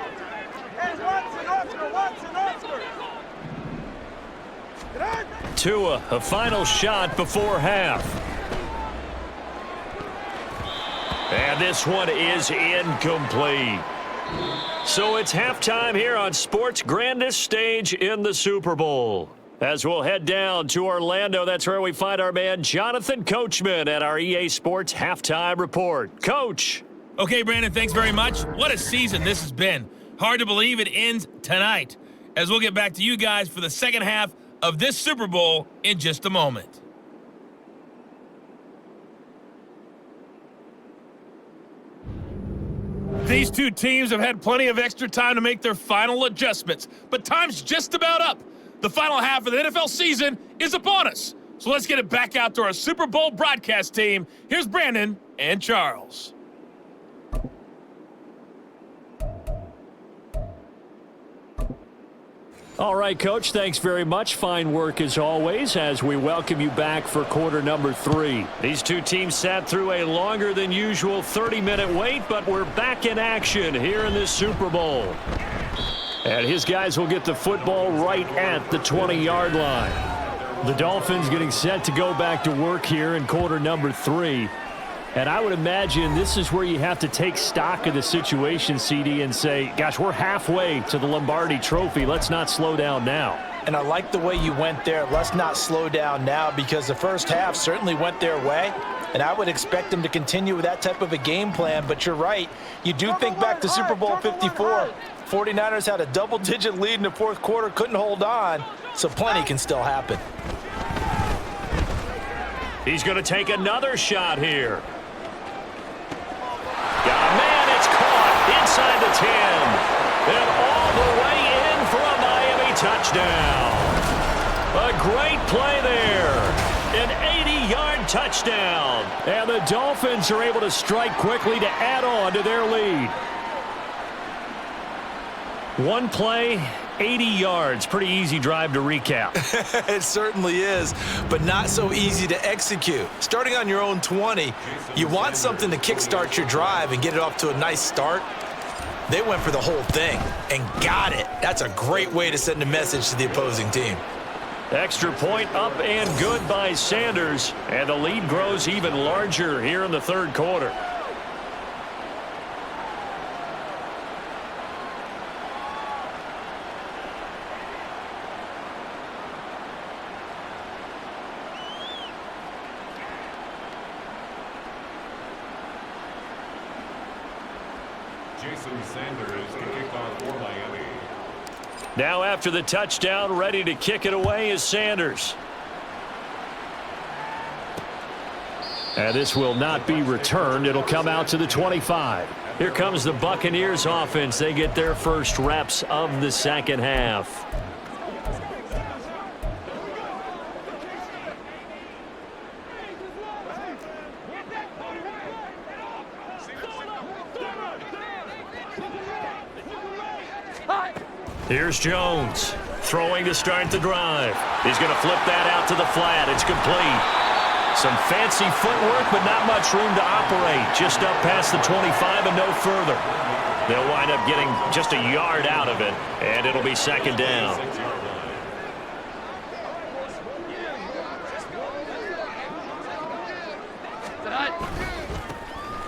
Tua, a final shot before half. And this one is incomplete. So it's halftime here on sports' grandest stage in the Super Bowl. As we'll head down to Orlando, that's where we find our man Jonathan Coachman at our EA Sports Halftime Report. Coach. Okay, Brandon, thanks very much. What a season this has been. Hard to believe it ends tonight, as we'll get back to you guys for the second half of this Super Bowl in just a moment. These two teams have had plenty of extra time to make their final adjustments, but time's just about up. The final half of the NFL season is upon us. So let's get it back out to our Super Bowl broadcast team. Here's Brandon and Charles. All right, Coach, thanks very much. Fine work as always as we welcome you back for quarter number 3. These two teams sat through a longer than usual 30-minute wait, but we're back in action here in this Super Bowl. And his guys will get the football right at the 20-yard line. The Dolphins getting set to go back to work here in quarter number 3. And I would imagine this is where you have to take stock of the situation, CD, and say, gosh, we're halfway to the Lombardi Trophy. Let's not slow down now. And I like the way you went there. Let's not slow down now, because the first half certainly went their way. And I would expect them to continue with that type of a game plan. But you're right. You do think back to Super Bowl 54. 49ers had a double-digit lead in the fourth quarter, couldn't hold on. So plenty can still happen. He's going to take another shot here. Got a man, it's caught inside the 10. And all the way in for a Miami touchdown. A great play there. An 80-yard touchdown. And the Dolphins are able to strike quickly to add on to their lead. One play, 80 yards. Pretty easy drive to recap. It certainly is, but not so easy to execute. Starting on your own 20, you want something to kickstart your drive and get it off to a nice start. They went for the whole thing and got it. That's a great way to send a message to the opposing team. Extra point up and good by Sanders. And the lead grows even larger here in the third quarter. Now after the touchdown, ready to kick it away is Sanders. And this will not be returned. It'll come out to the 25. Here comes the Buccaneers offense. They get their first reps of the second half. Here's Jones, throwing to start the drive. He's going to flip that out to the flat. It's complete. Some fancy footwork, but not much room to operate. Just up past the 25 and no further. They'll wind up getting just a yard out of it, and it'll be second down.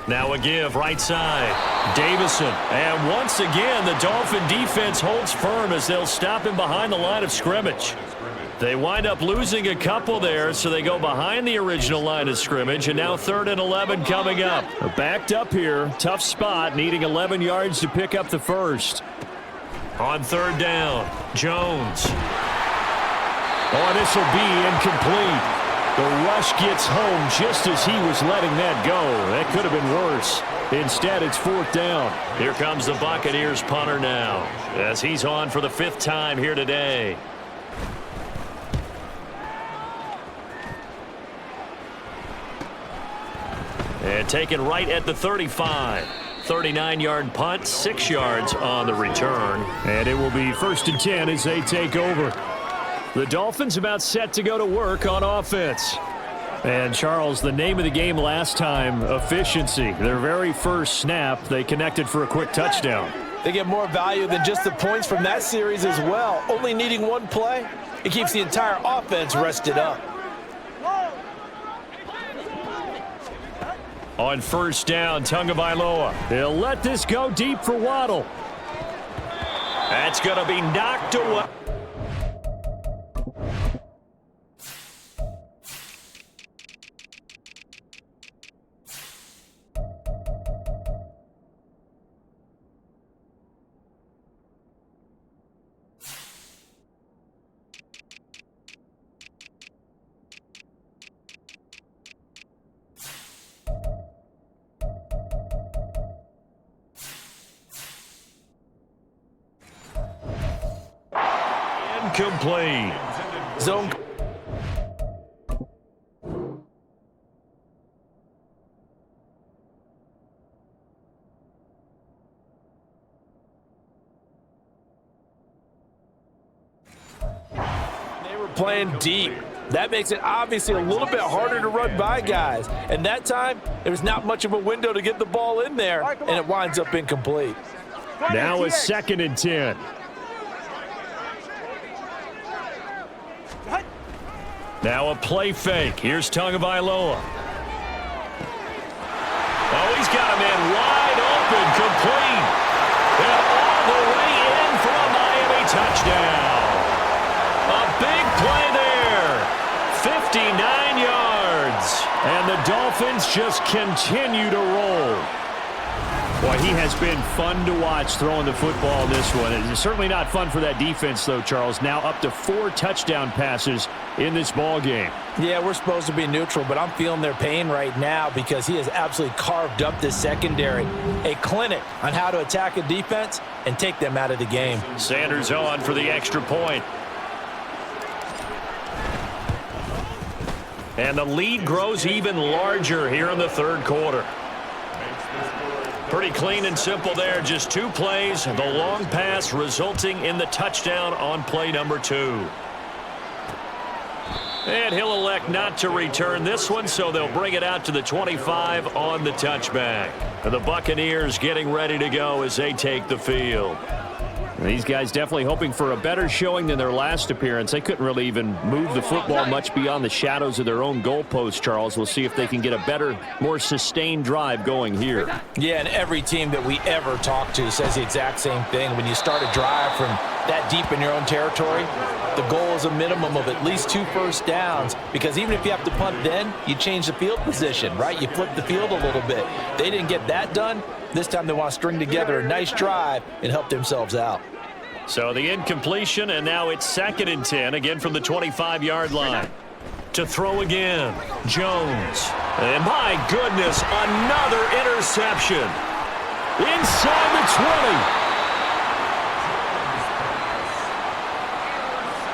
Now a give right side. Davison. And once again, the Dolphin defense holds firm as they'll stop him behind the line of scrimmage. They wind up losing a couple there, so they go behind the original line of scrimmage, and now 3rd and 11 coming up. Backed up here. Tough spot, needing 11 yards to pick up the first. On 3rd down, Jones. Oh, this will be incomplete. The rush gets home just as he was letting that go. That could have been worse. Instead, it's 4th down. Here comes the Buccaneers punter now, as he's on for the 5th time here today. And taken right at the 35. 39-yard punt, 6 yards on the return. And it will be 1st and 10 as they take over. The Dolphins about set to go to work on offense. And, Charles, the name of the game last time, efficiency. Their very first snap, they connected for a quick touchdown. They get more value than just the points from that series as well. Only needing one play, it keeps the entire offense rested up. On 1st down, Tagovailoa. He'll let this go deep for Waddle. That's going to be knocked away. Incomplete. Zone. They were playing deep. That makes it obviously a little bit harder to run by guys. And that time, there was not much of a window to get the ball in there, and it winds up incomplete. Now a 2nd and 10. Now a play fake. Here's Tagovailoa. Oh, he's got a man wide open, complete. And all the way in for a Miami touchdown. A big play there. 59 yards. And the Dolphins just continue to roll. Boy, he has been fun to watch throwing the football in this one. It's certainly not fun for that defense, though, Charles. Now up to 4 touchdown passes in this ball game. Yeah, we're supposed to be neutral, but I'm feeling their pain right now because he has absolutely carved up this secondary. A clinic on how to attack a defense and take them out of the game. Sanders on for the extra point. And the lead grows even larger here in the 3rd quarter. Pretty clean and simple there. Just 2 plays. The long pass resulting in the touchdown on play number 2. And he'll elect not to return this one, so they'll bring it out to the 25 on the touchback. The Buccaneers getting ready to go as they take the field. These guys definitely hoping for a better showing than their last appearance. They couldn't really even move the football much beyond the shadows of their own goalpost, Charles. We'll see if they can get a better, more sustained drive going here. Yeah, and every team that we ever talk to says the exact same thing. When you start a drive from that deep in your own territory, the goal is a minimum of at least 2 first downs, because even if you have to punt then, you change the field position, right? You flip the field a little bit. They didn't get that done. This time they want to string together a nice drive and help themselves out. So the incompletion, and now it's 2nd and 10, again from the 25-yard line. To throw again, Jones. And my goodness, another interception. Inside the 20.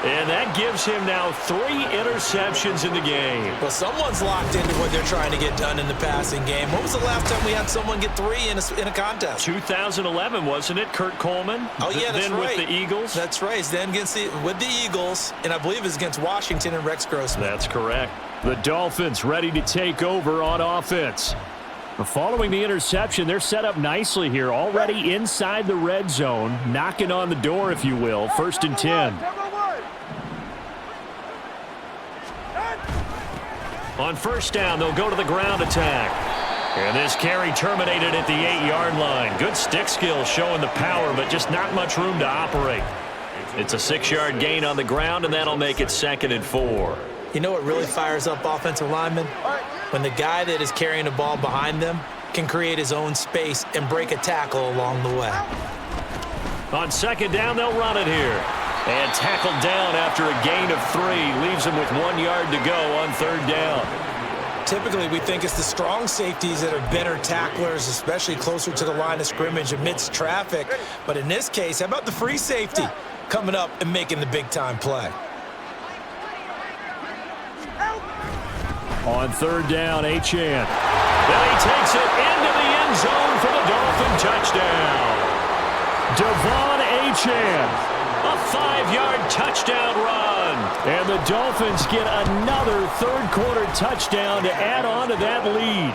And that gives him now 3 interceptions in the game. Well, someone's locked into what they're trying to get done in the passing game. When was the last time we had someone get 3 in a contest? 2011, wasn't it? Kurt Coleman? Oh, yeah, that's then right. With the Eagles? That's right. Then with the Eagles, and I believe it's against Washington and Rex Grossman. That's correct. The Dolphins ready to take over on offense. Following the interception, they're set up nicely here, already inside the red zone, knocking on the door, if you will. 1st and 10. On 1st down, they'll go to the ground attack. And this carry terminated at the 8-yard line. Good stick skill showing the power, but just not much room to operate. It's a 6-yard gain on the ground, and that'll make it 2nd and 4. You know what really fires up offensive linemen? When the guy that is carrying the ball behind them can create his own space and break a tackle along the way. On 2nd down, they'll run it here. And tackled down after a gain of 3. Leaves him with 1 yard to go on 3rd down. Typically, we think it's the strong safeties that are better tacklers, especially closer to the line of scrimmage amidst traffic. But in this case, how about the free safety coming up and making the big-time play? On 3rd down, Achane. Then he takes it into the end zone for the Dolphin touchdown. Devon Achane. A 5-yard touchdown run. And the Dolphins get another 3rd-quarter touchdown to add on to that lead.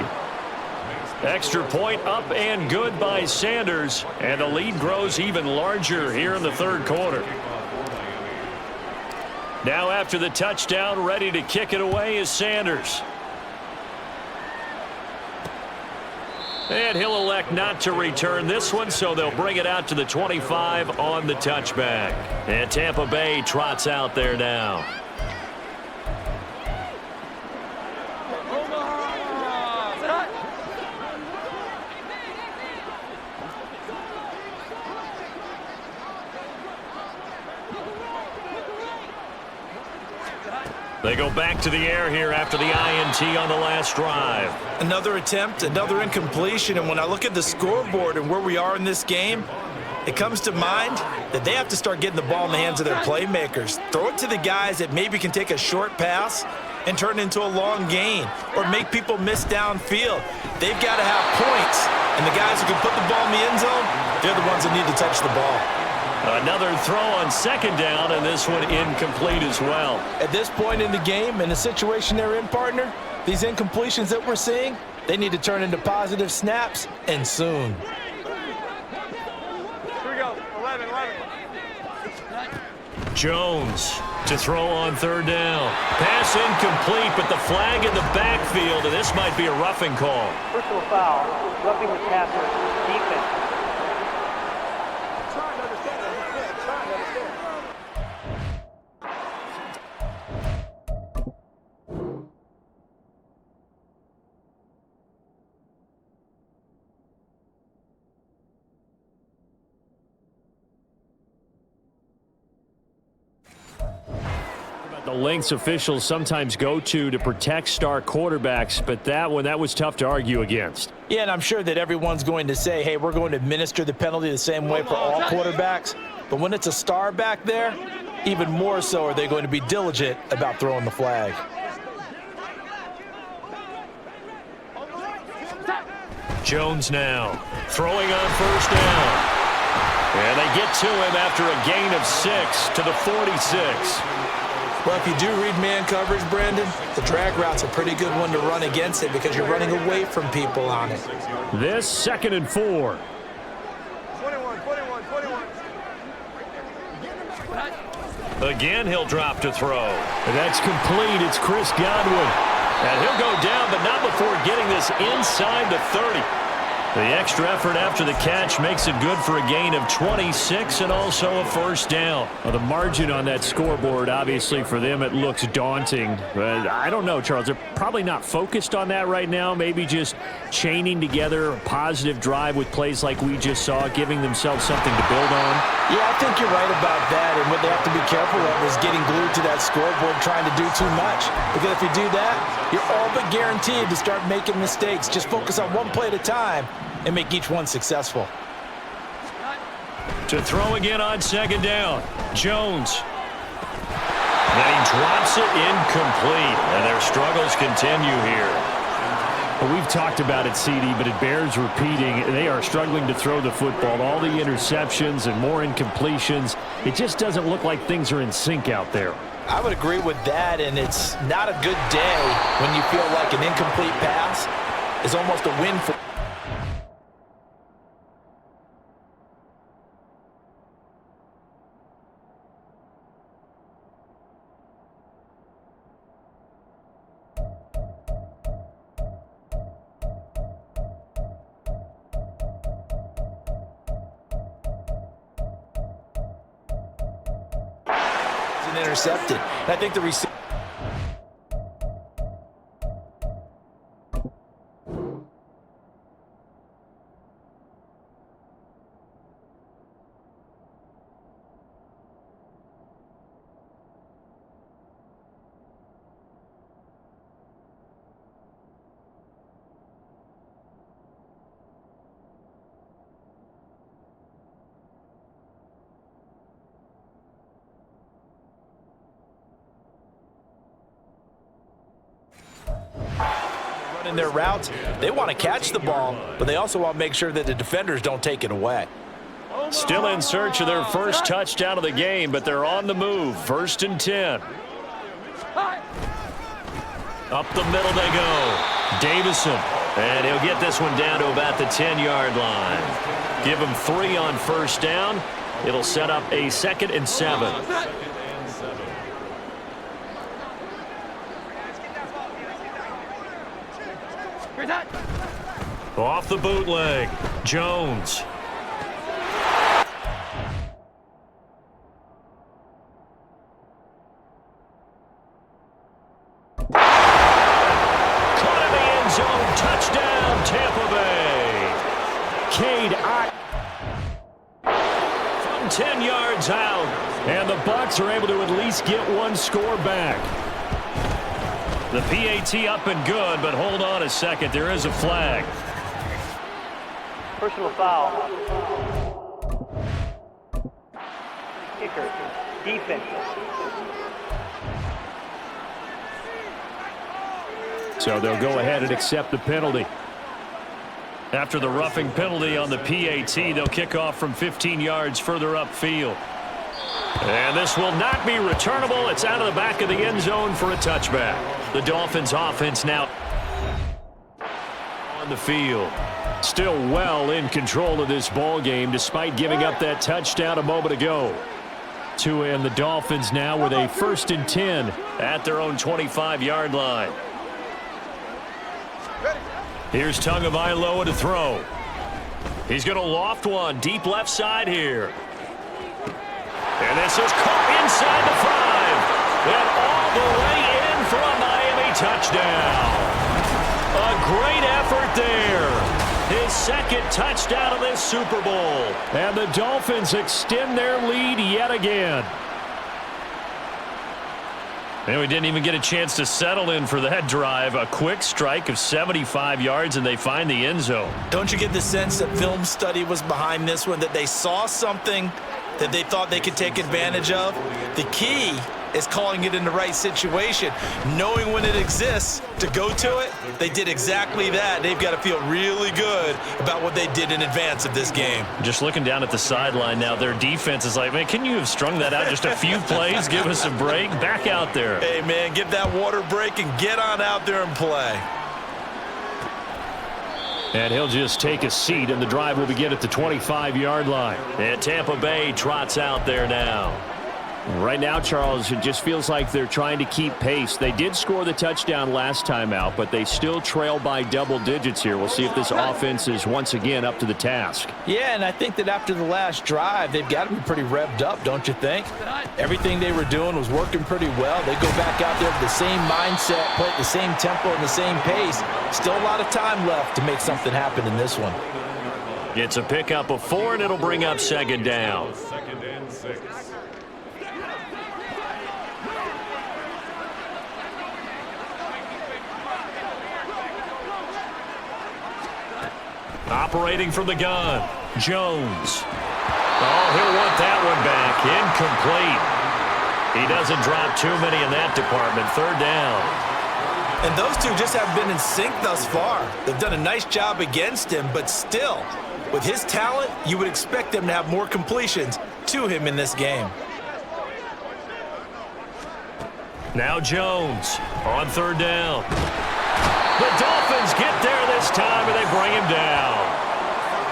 Extra point up and good by Sanders. And the lead grows even larger here in the 3rd quarter. Now after the touchdown, ready to kick it away is Sanders. And he'll elect not to return this one, so they'll bring it out to the 25 on the touchback. And Tampa Bay trots out there now. They go back to the air here after the INT on the last drive. Another attempt, another incompletion, and when I look at the scoreboard and where we are in this game, it comes to mind that they have to start getting the ball in the hands of their playmakers. Throw it to the guys that maybe can take a short pass and turn it into a long gain or make people miss downfield. They've got to have points, and the guys who can put the ball in the end zone, they're the ones that need to touch the ball. Another throw on 2nd down, and this one incomplete as well. At this point in the game, in the situation they're in, partner, these incompletions that we're seeing, they need to turn into positive snaps, and soon. Here we go. 11. Jones to throw on 3rd down. Pass incomplete, but the flag in the backfield, and this might be a roughing call. Personal foul, roughing the passer, defense. The lengths officials sometimes go to protect star quarterbacks, but that was tough to argue against. Yeah, and I'm sure that everyone's going to say, hey, we're going to administer the penalty the same way for all quarterbacks. But when it's a star back there, even more so are they going to be diligent about throwing the flag. Jones now throwing on 1st down. And they get to him after a gain of 6 to the 46. Well, if you do read man coverage, Brandon, the drag route's a pretty good one to run against it because you're running away from people on it. This 2nd and 4. 21. Again, he'll drop to throw. And that's complete. It's Chris Godwin. And he'll go down, but not before getting this inside the 30. The extra effort after the catch makes it good for a gain of 26 and also a first down. Well, the margin on that scoreboard, obviously, for them, it looks daunting. But I don't know, Charles. They're probably not focused on that right now. Maybe just chaining together a positive drive with plays like we just saw, giving themselves something to build on. Yeah, I think you're right about that. And what they have to be careful of is getting glued to that scoreboard trying to do too much. Because if you do that, you're all but guaranteed to start making mistakes. Just focus on one play at a time and make each one successful. To throw again on second down. Jones. Then he drops it incomplete. And their struggles continue here. Well, we've talked about it, CD, but it bears repeating. They are struggling to throw the football. All the interceptions and more incompletions. It just doesn't look like things are in sync out there. I would agree with that, and it's not a good day when you feel like an incomplete pass is almost a win for intercepted. And I think the receiver running their routes, they want to catch the ball, but they also want to make sure that the defenders don't take it away. Still in search of their first touchdown of the game, but they're on the move. 1st and 10. Up the middle they go. Davison. And he'll get this one down to about the 10-yard line. Give him 3 on first down. It'll set up a 2nd and 7. Off the bootleg. Jones. Caught in the end zone. Touchdown, Tampa Bay. Cade From 10 yards out. and the Bucs are able to at least get one score back. The PAT up and good, but hold on a second. There is a flag. Personal foul. Kicker. Defense. So they'll go ahead and accept the penalty. After the roughing penalty on the PAT, they'll kick off from 15 yards further upfield. And this will not be returnable. It's out of the back of the end zone for a touchback. The Dolphins offense now on the field. Still well in control of this ball game despite giving up that touchdown a moment ago. Tua and the Dolphins now with a 1st and 10 at their own 25-yard line. Here's Tagovailoa to throw. He's going to loft one deep left side here. And this is caught inside the 5. And all the way in for a Miami touchdown. A great effort there. His 2nd touchdown of this Super Bowl. And the Dolphins extend their lead yet again. And we didn't even get a chance to settle in for that drive. A quick strike of 75 yards, and they find the end zone. Don't you get the sense that film study was behind this one, that they saw something that they thought they could take advantage of? The key is calling it in the right situation, knowing when it exists to go to it. They did exactly that. They've got to feel really good about what they did in advance of this game. Just looking down at the sideline now, their defense is like, man, can you have strung that out just a few plays? Give us a break. Back out there. Hey, man, give that water break and get on out there and play. And he'll just take a seat, and the drive will begin at the 25-yard line. And Tampa Bay trots out there now. Right now, Charles, it just feels like they're trying to keep pace. They did score the touchdown last time out, but they still trail by double digits here. We'll see if this offense is once again up to the task. Yeah, and I think that after the last drive, they've got to be pretty revved up, don't you think? Everything they were doing was working pretty well. They go back out there with the same mindset, play at the same tempo and the same pace. Still a lot of time left to make something happen in this one. It's a pickup of 4, and it'll bring up second down. Second and 6. Operating from the gun, Jones. Oh, he'll want that one back. Incomplete. He doesn't drop too many in that department. Third down. And those two just haven't been in sync thus far. They've done a nice job against him, but still, with his talent, you would expect them to have more completions to him in this game. Now Jones on third down. The Dolphins get there this time, and they bring him down.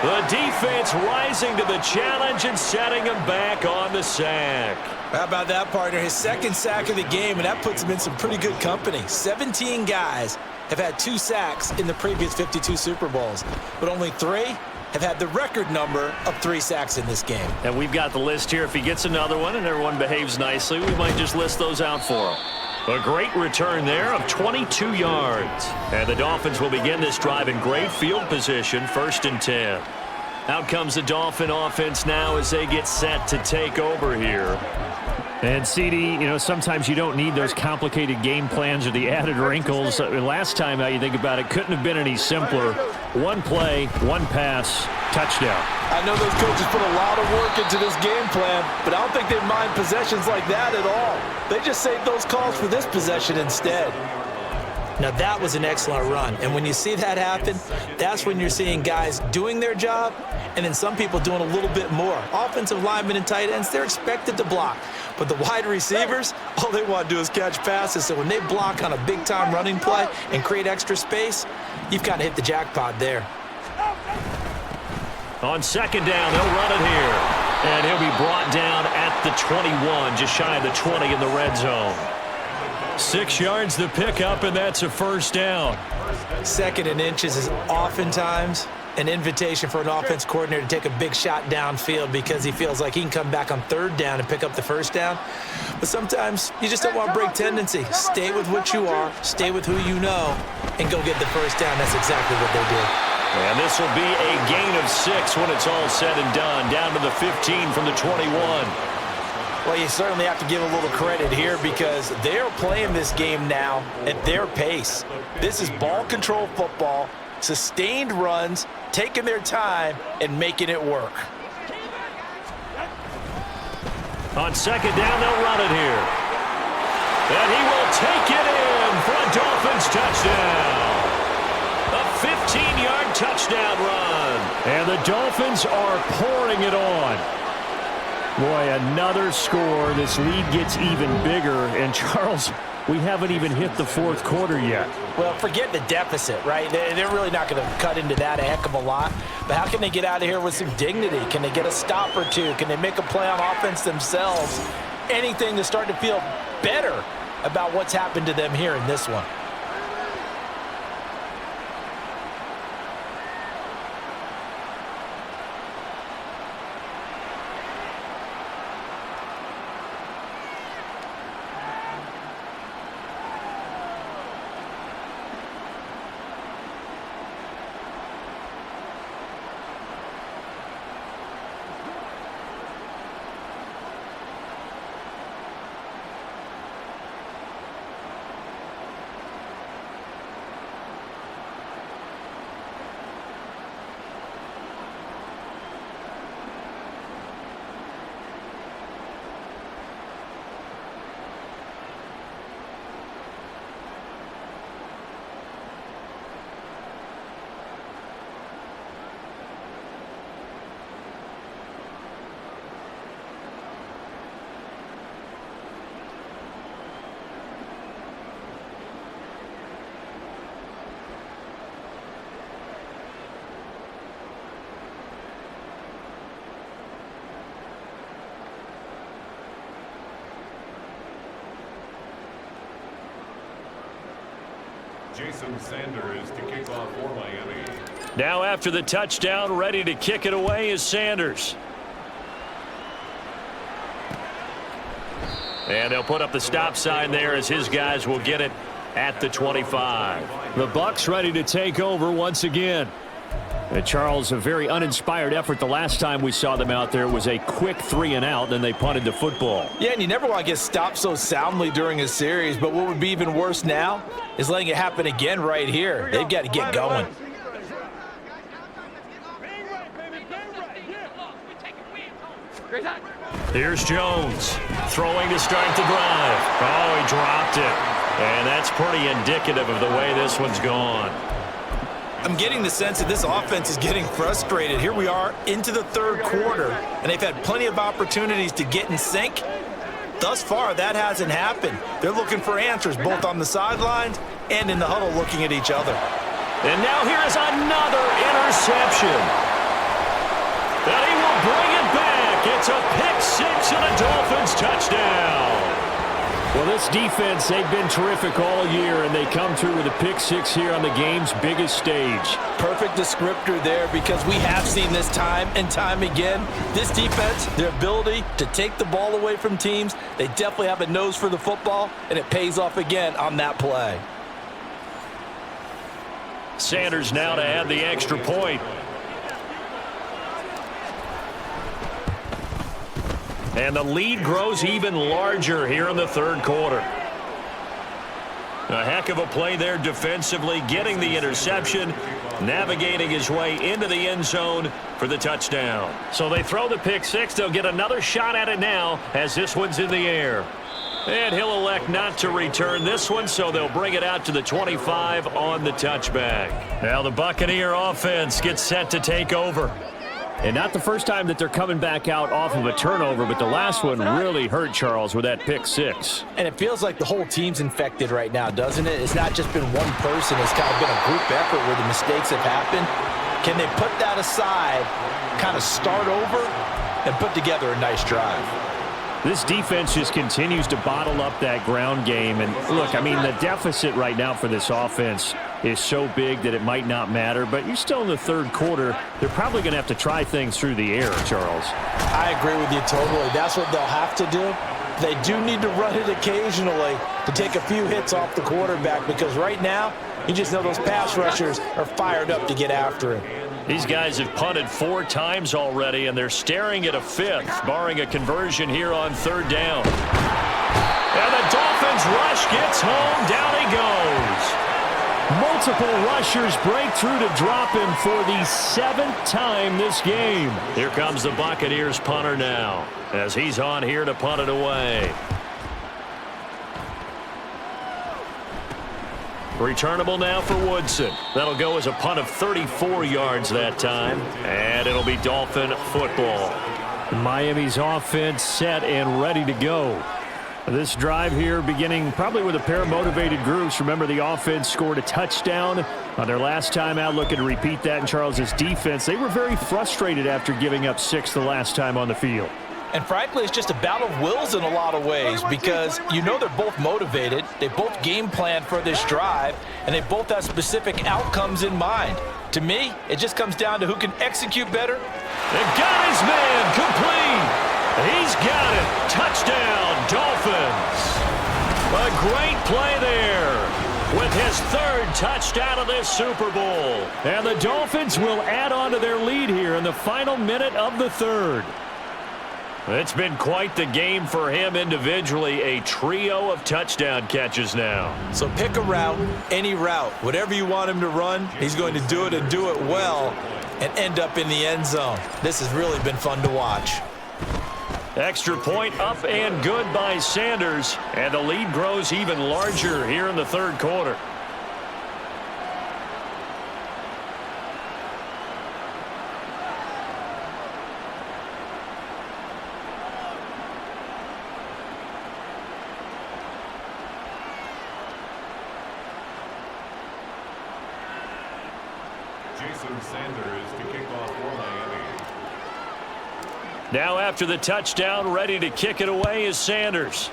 The defense rising to the challenge and setting him back on the sack. How about that, partner? His second sack of the game, and that puts him in some pretty good company. 17 guys have had 2 sacks in the previous 52 Super Bowls, but only 3 have had the record number of 3 sacks in this game. And we've got the list here. If he gets another one and everyone behaves nicely, we might just list those out for him. A great return there of 22 yards. And the Dolphins will begin this drive in great field position, 1st and 10. Out comes the Dolphin offense now as they get set to take over here. And, CD, you know, sometimes you don't need those complicated game plans or the added wrinkles. Last time, you think about it, couldn't have been any simpler. 1 play, 1 pass, touchdown. I know those coaches put a lot of work into this game plan, but I don't think they mind possessions like that at all. They just saved those calls for this possession instead. Now, that was an excellent run. And when you see that happen, that's when you're seeing guys doing their job and then some people doing a little bit more. Offensive linemen and tight ends, they're expected to block. But the wide receivers, all they want to do is catch passes. So when they block on a big-time running play and create extra space, you've kind of hit the jackpot there. On second down, they'll run it here. And he'll be brought down at the 21, just shy of the 20 in the red zone. 6 yards the pickup, and that's a first down. 2nd and inches is oftentimes an invitation for an offense coordinator to take a big shot downfield because he feels like he can come back on 3rd down and pick up the first down. But sometimes you just don't want to break tendency. Stay with what you are, stay with who you know, and go get the first down. That's exactly what they did. And this will be a gain of 6 when it's all said and done, down to the 15 from the 21. Well, you certainly have to give a little credit here because they're playing this game now at their pace. This is ball control football, sustained runs, taking their time, and making it work. On second down, they'll run it here. And he will take it in for a Dolphins touchdown. A 15-yard touchdown run. And the Dolphins are pouring it on. Boy, another score. This lead gets even bigger. And, Charles, we haven't even hit the 4th quarter yet. Well, forget the deficit, right? They're really not going to cut into that a heck of a lot. But how can they get out of here with some dignity? Can they get a stop or two? Can they make a play on offense themselves? Anything to start to feel better about what's happened to them here in this one. Jason Sanders to kick off for Miami. Now after the touchdown, ready to kick it away is Sanders. And they'll put up the stop sign there as his guys will get it at the 25. The Bucs ready to take over once again. And Charles, a very uninspired effort the last time we saw them out there. It was a quick 3-and-out, then they punted the football. Yeah, and you never want to get stopped so soundly during a series, but what would be even worse now is letting it happen again right here. They've got to get going. Here's Jones throwing to start the drive. Oh, he dropped it. And that's pretty indicative of the way this one's gone. I'm getting the sense that this offense is getting frustrated. Here we are into the third quarter, and they've had plenty of opportunities to get in sync. Thus far, that hasn't happened. They're looking for answers both on the sidelines and in the huddle looking at each other. And now here is another interception. And he will bring it back. It's a pick six and a Dolphins touchdown. Well, this defense, they've been terrific all year, and they come through with a pick six here on the game's biggest stage. Perfect descriptor there, because we have seen this time and time again. This defense, their ability to take the ball away from teams, they definitely have a nose for the football, and it pays off again on that play. Sanders now to add the extra point. And the lead grows even larger here in the third quarter. A heck of a play there defensively, getting the interception, navigating his way into the end zone for the touchdown. So they throw the pick six. They'll get another shot at it now as this one's in the air. And he'll elect not to return this one, so they'll bring it out to the 25 on the touchback. Now the Buccaneer offense gets set to take over. And not the first time that they're coming back out off of a turnover, but the last one really hurt Charles with that pick six. And it feels like the whole team's infected right now, doesn't it? It's not just been one person. It's kind of been a group effort where the mistakes have happened. Can they put that aside, kind of start over, and put together a nice drive? This defense just continues to bottle up that ground game. And look, I mean, the deficit right now for this offense is so big that it might not matter. But you're still in the third quarter. They're probably going to have to try things through the air, Charles. I agree with you totally. That's what they'll have to do. They do need to run it occasionally to take a few hits off the quarterback, because right now, you just know those pass rushers are fired up to get after him. These guys have punted 4 times already, and they're staring at a 5th, barring a conversion here on third down. And the Dolphins rush gets home. Down he goes. Multiple rushers break through to drop him for the 7th time this game. Here comes the Buccaneers punter now, as he's on here to punt it away. Returnable now for Woodson. That'll go as a punt of 34 yards that time, and it'll be Dolphin football. Miami's offense set and ready to go. This drive here beginning probably with a pair of motivated groups. Remember, the offense scored a touchdown on their last time out. Looking to repeat that in Charles's defense. They were very frustrated after giving up 6 the last time on the field. And frankly, it's just a battle of wills in a lot of ways, because you know they're both motivated, they both game plan for this drive, and they both have specific outcomes in mind. To me, it just comes down to who can execute better. They've got his man complete. He's got it. Touchdown, Dolphins. A great play there with his 3rd touchdown of this Super Bowl. And the Dolphins will add on to their lead here in the final minute of the 3rd. It's been quite the game for him individually, a trio of touchdown catches now. So pick a route, any route, whatever you want him to run, he's going to do it and do it well and end up in the end zone. This has really been fun to watch. Extra point up and good by Sanders, and the lead grows even larger here in the third quarter. Jason Sanders to kick off for Miami. Now after the touchdown, ready to kick it away is Sanders.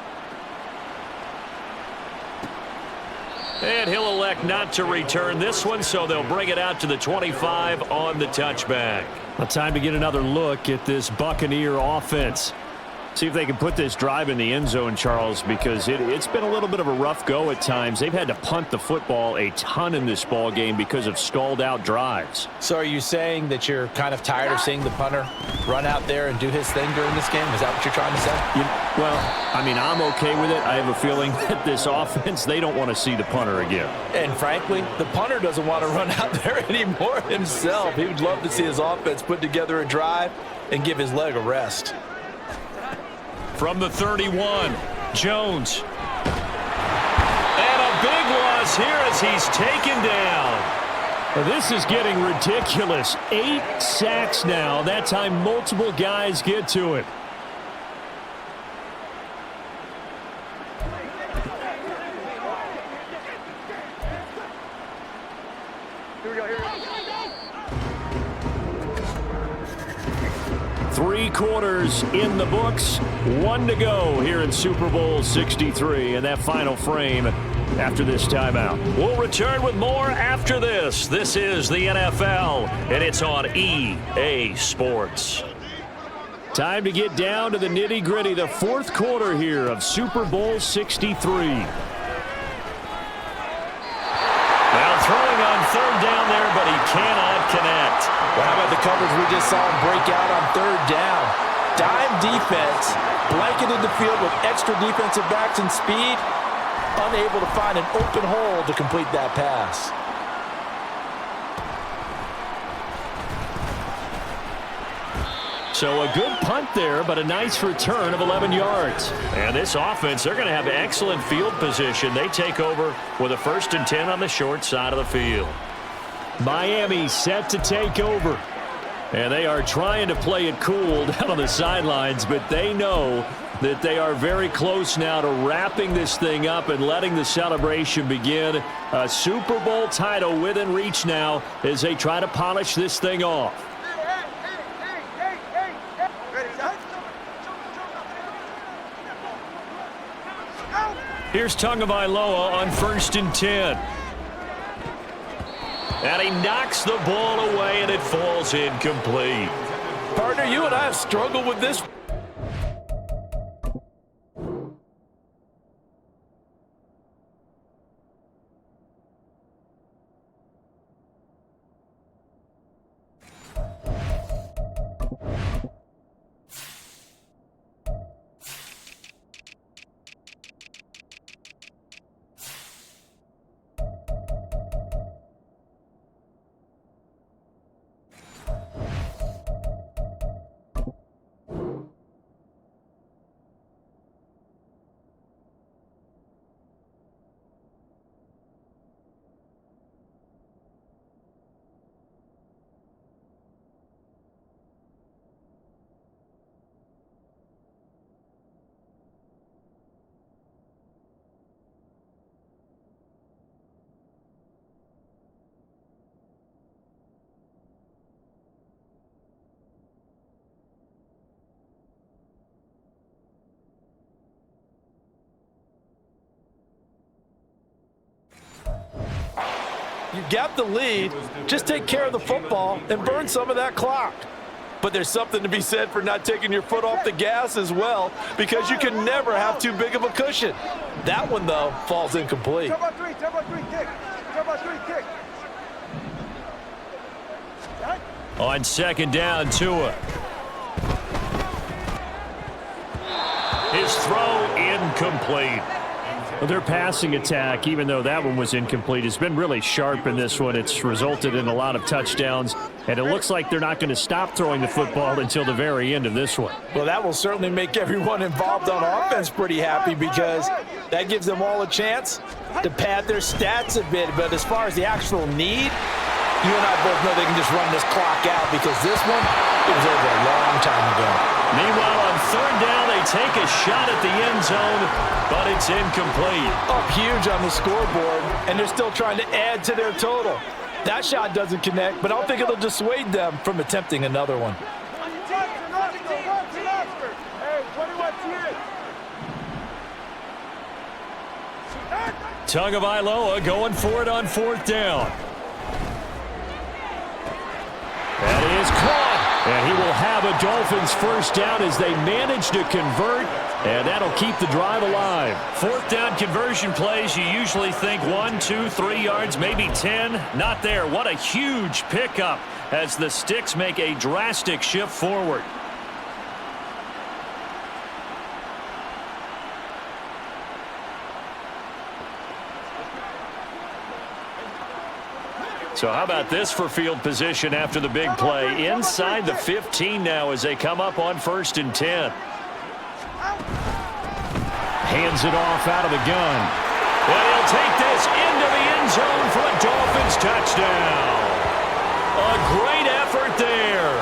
And he'll elect not to return this one, so they'll bring it out to the 25 on the touchback. Well, time to get another look at this Buccaneer offense. See if they can put this drive in the end zone, Charles, because it's been a little bit of a rough go at times. They've had to punt the football a ton in this ball game because of stalled-out drives. So are you saying that you're kind of tired of seeing the punter run out there and do his thing during this game? Is that what you're trying to say? Well, I mean, I'm okay with it. I have a feeling that this offense, they don't want to see the punter again. And frankly, the punter doesn't want to run out there anymore himself. He would love to see his offense put together a drive and give his leg a rest. From the 31, Jones. And a big loss here as he's taken down. Well, this is getting ridiculous. 8 sacks now. That time multiple guys get to it. Here we go. 3 quarters in the books. 1 to go here in Super Bowl 63. And that final frame after this timeout. We'll return with more after this. This is the NFL, and it's on EA Sports. Time to get down to the nitty-gritty. The 4th quarter here of Super Bowl 63. Well, throwing on 3rd down there, but he cannot connect. Well, how about the coverage we just saw him break out on 3rd down? Dime defense, blanketed the field with extra defensive backs and speed, unable to find an open hole to complete that pass. So a good punt there, but a nice return of 11 yards. And this offense, they're going to have excellent field position. They take over with a 1st and 10 on the short side of the field. Miami set to take over. And they are trying to play it cool down on the sidelines, but they know that they are very close now to wrapping this thing up and letting the celebration begin. A Super Bowl title within reach now as they try to polish this thing off. Here's Tagovailoa on 1st and 10. And he knocks the ball away, and it falls incomplete. Partner, you and I have struggled with this. You got the lead. Just take care of the football and burn some of that clock. But there's something to be said for not taking your foot off the gas as well, because you can never have too big of a cushion. That one, though, falls incomplete. Turbo 3, kick. Turbo 3, kick. On 2nd down, Tua. His throw incomplete. Well, their passing attack, even though that one was incomplete, has been really sharp in this one. It's resulted in a lot of touchdowns, and it looks like they're not going to stop throwing the football until the very end of this one. Well, that will certainly make everyone involved on offense pretty happy, because that gives them all a chance to pad their stats a bit. But as far as the actual need, you and I both know they can just run this clock out, because this one, it was over a long time ago. Meanwhile, on 3rd down, they take a shot at the end zone, but it's incomplete. Up huge on the scoreboard, and they're still trying to add to their total. That shot doesn't connect, but I don't think it'll dissuade them from attempting another one. Tagovailoa going for it on 4th down. That is caught. And he will have a Dolphins first down as they manage to convert. And that'll keep the drive alive. 4th down conversion plays, you usually think 1, 2, 3 yards, maybe 10. Not there. What a huge pickup as the Sticks make a drastic shift forward. So how about this for field position after the big play? Inside the 15 now as they come up on 1st and 10. Hands it off out of the gun. And he'll take this into the end zone for a Dolphins touchdown. A great effort there.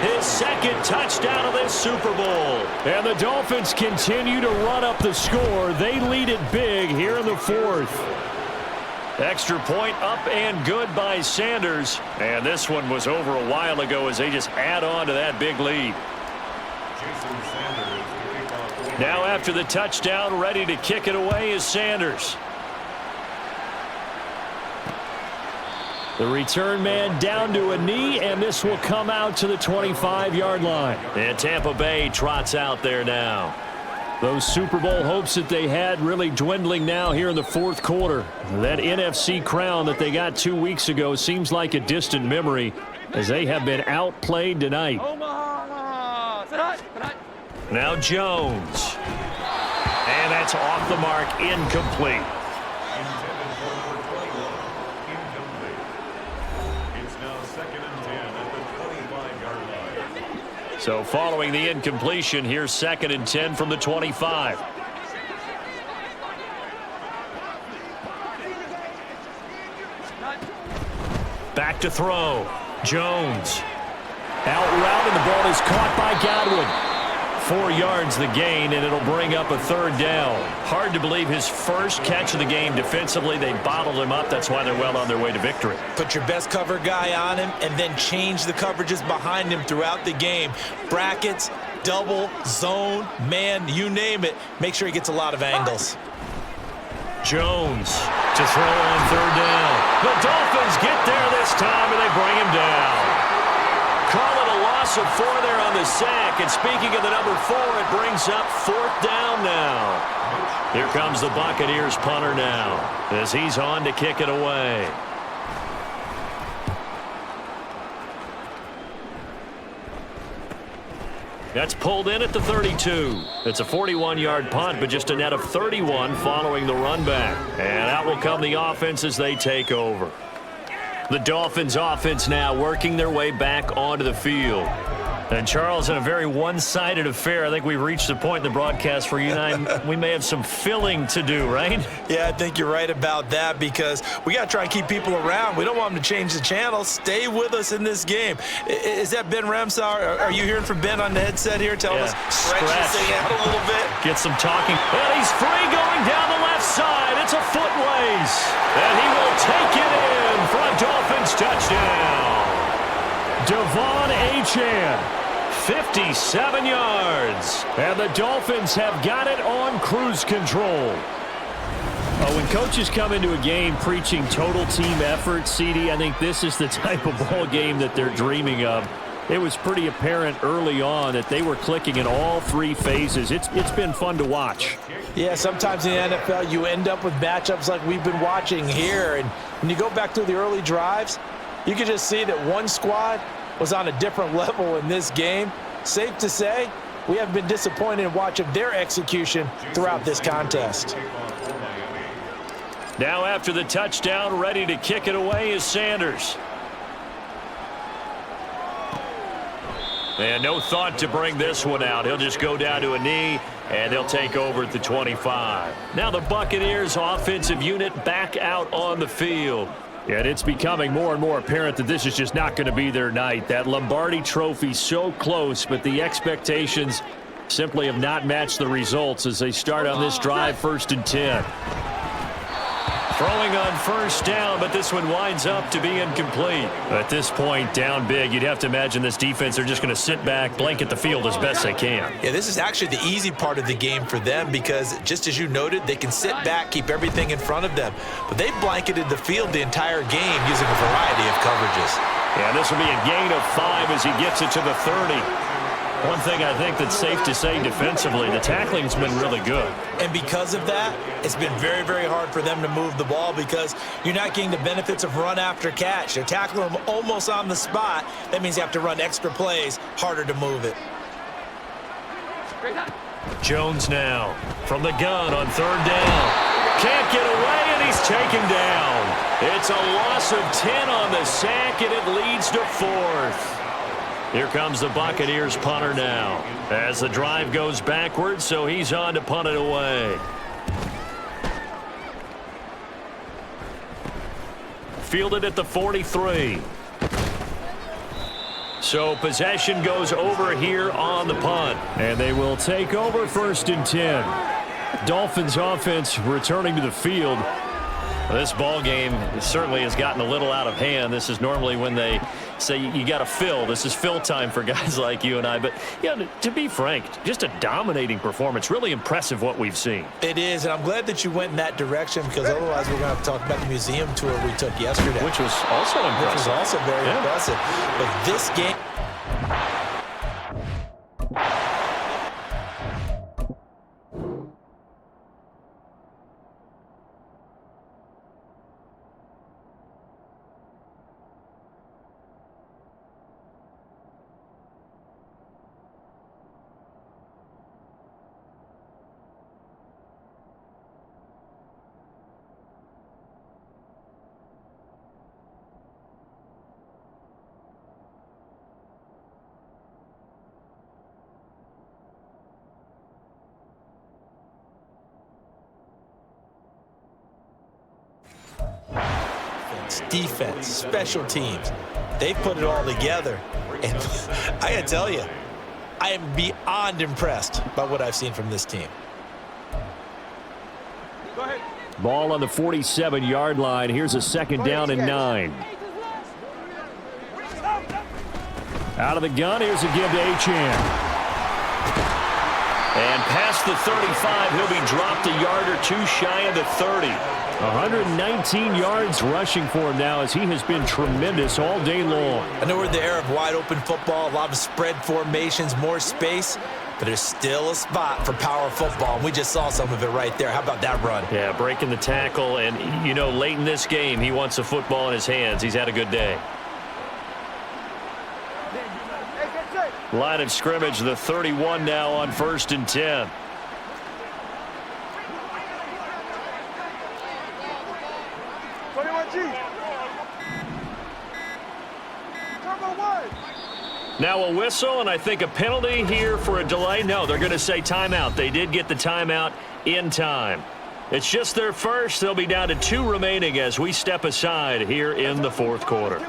His 2nd touchdown of this Super Bowl. And the Dolphins continue to run up the score. They lead it big here in the 4th. Extra point up and good by Sanders. And this one was over a while ago as they just add on to that big lead. Now after the touchdown, ready to kick it away is Sanders. The return man down to a knee, and this will come out to the 25-yard line. And Tampa Bay trots out there now. Those Super Bowl hopes that they had really dwindling now here in the 4th quarter. That NFC crown that they got 2 weeks ago seems like a distant memory as they have been outplayed tonight. Now Jones. And that's off the mark, incomplete. It's now 2nd and 10 at the 25-yard line. So following the incompletion, here's 2nd and 10 from the 25. Back to throw. Jones. Out route, and the ball is caught by Godwin. 4 yards the gain, and it'll bring up a 3rd down. Hard to believe his first catch of the game defensively. They bottled him up. That's why they're well on their way to victory. Put your best cover guy on him and then change the coverages behind him throughout the game. Brackets, double, zone, man, you name it. Make sure he gets a lot of angles. Jones to throw on 3rd down. The Dolphins get there this time, and they bring him down. Call it a loss of 4 there on the sack. And speaking of the number 4, it brings up 4th down now. Here comes the Buccaneers punter now as he's on to kick it away. That's pulled in at the 32. It's a 41-yard punt, but just a net of 31 following the run back. And out will come the offense as they take over. The Dolphins offense now working their way back onto the field. And Charles, in a very one-sided affair, I think we've reached the point in the broadcast where you and I, we may have some filling to do, right? Yeah, I think you're right about that because we got to try and keep people around. We don't want them to change the channel. Stay with us in this game. Is that Ben Ramsauer? Are you hearing from Ben on the headset here telling us stretch this thing out a little bit? Get some talking. And he's free going down the left side. It's a foot race. And he will take it in for a Dolphins touchdown. Devon Achane. 57 yards. And the Dolphins have got it on cruise control. When coaches come into a game preaching total team effort, CD, I think this is the type of ball game that they're dreaming of. It was pretty apparent early on that they were clicking in all 3 phases. It's been fun to watch. Yeah, sometimes in the NFL you end up with matchups like we've been watching here. And when you go back through the early drives, you can just see that one squad was on a different level in this game. Safe to say, we have been disappointed in watching their execution throughout this contest. Now after the touchdown, ready to kick it away is Sanders. And no thought to bring this one out. He'll just go down to a knee, and they'll take over at the 25. Now the Buccaneers offensive unit back out on the field. And it's becoming more and more apparent that this is just not going to be their night. That Lombardi trophy so close, but the expectations simply have not matched the results as they start on this drive 1st and 10. Throwing on first down, but this one winds up to be incomplete. At this point, down big, you'd have to imagine this defense, they're just going to sit back, blanket the field as best they can. Yeah, this is actually the easy part of the game for them because, just as you noted, they can sit back, keep everything in front of them. But they blanketed the field the entire game using a variety of coverages. Yeah, this will be a gain of 5 as he gets it to the 30. One thing I think that's safe to say defensively, the tackling's been really good. And because of that, it's been very, very hard for them to move the ball because you're not getting the benefits of run after catch. They're tackling them almost on the spot. That means you have to run extra plays, harder to move it. Jones now from the gun on third down. Can't get away, and he's taken down. It's a loss of 10 on the sack, and it leads to 4th. Here comes the Buccaneers punter now as the drive goes backwards, so he's on to punt it away. Fielded at the 43. So possession goes over here on the punt. And they will take over 1st and 10. Dolphins offense returning to the field. This ball game certainly has gotten a little out of hand. This is normally when they say you got to fill. This is fill time for guys like you and I. But, yeah, to be frank, just a dominating performance. Really impressive what we've seen. It is, and I'm glad that you went in that direction because otherwise we're going to have to talk about the museum tour we took yesterday. Which was also impressive. Which was also very impressive. But this game... defense, special teams, they put it all together. And I gotta tell you, I am beyond impressed by what I've seen from this team. Ball on the 47-yard line. Here's a 2nd down and 9. Out of the gun, here's a give to Achane. And past the 35, he'll be dropped a yard or two shy of the 30. 119 yards rushing for him now as he has been tremendous all day long. I know we're in the era of wide open football, a lot of spread formations, more space, but there's still a spot for power football, and we just saw some of it right there. How about that run? Yeah, breaking the tackle, and, you know, late in this game, he wants the football in his hands. He's had a good day. Line of scrimmage, the 31 now on 1st and 10. Now a whistle, and I think a penalty here for a delay. No, they're going to say timeout. They did get the timeout in time. It's just their first. They'll be down to 2 remaining as we step aside here in the 4th quarter.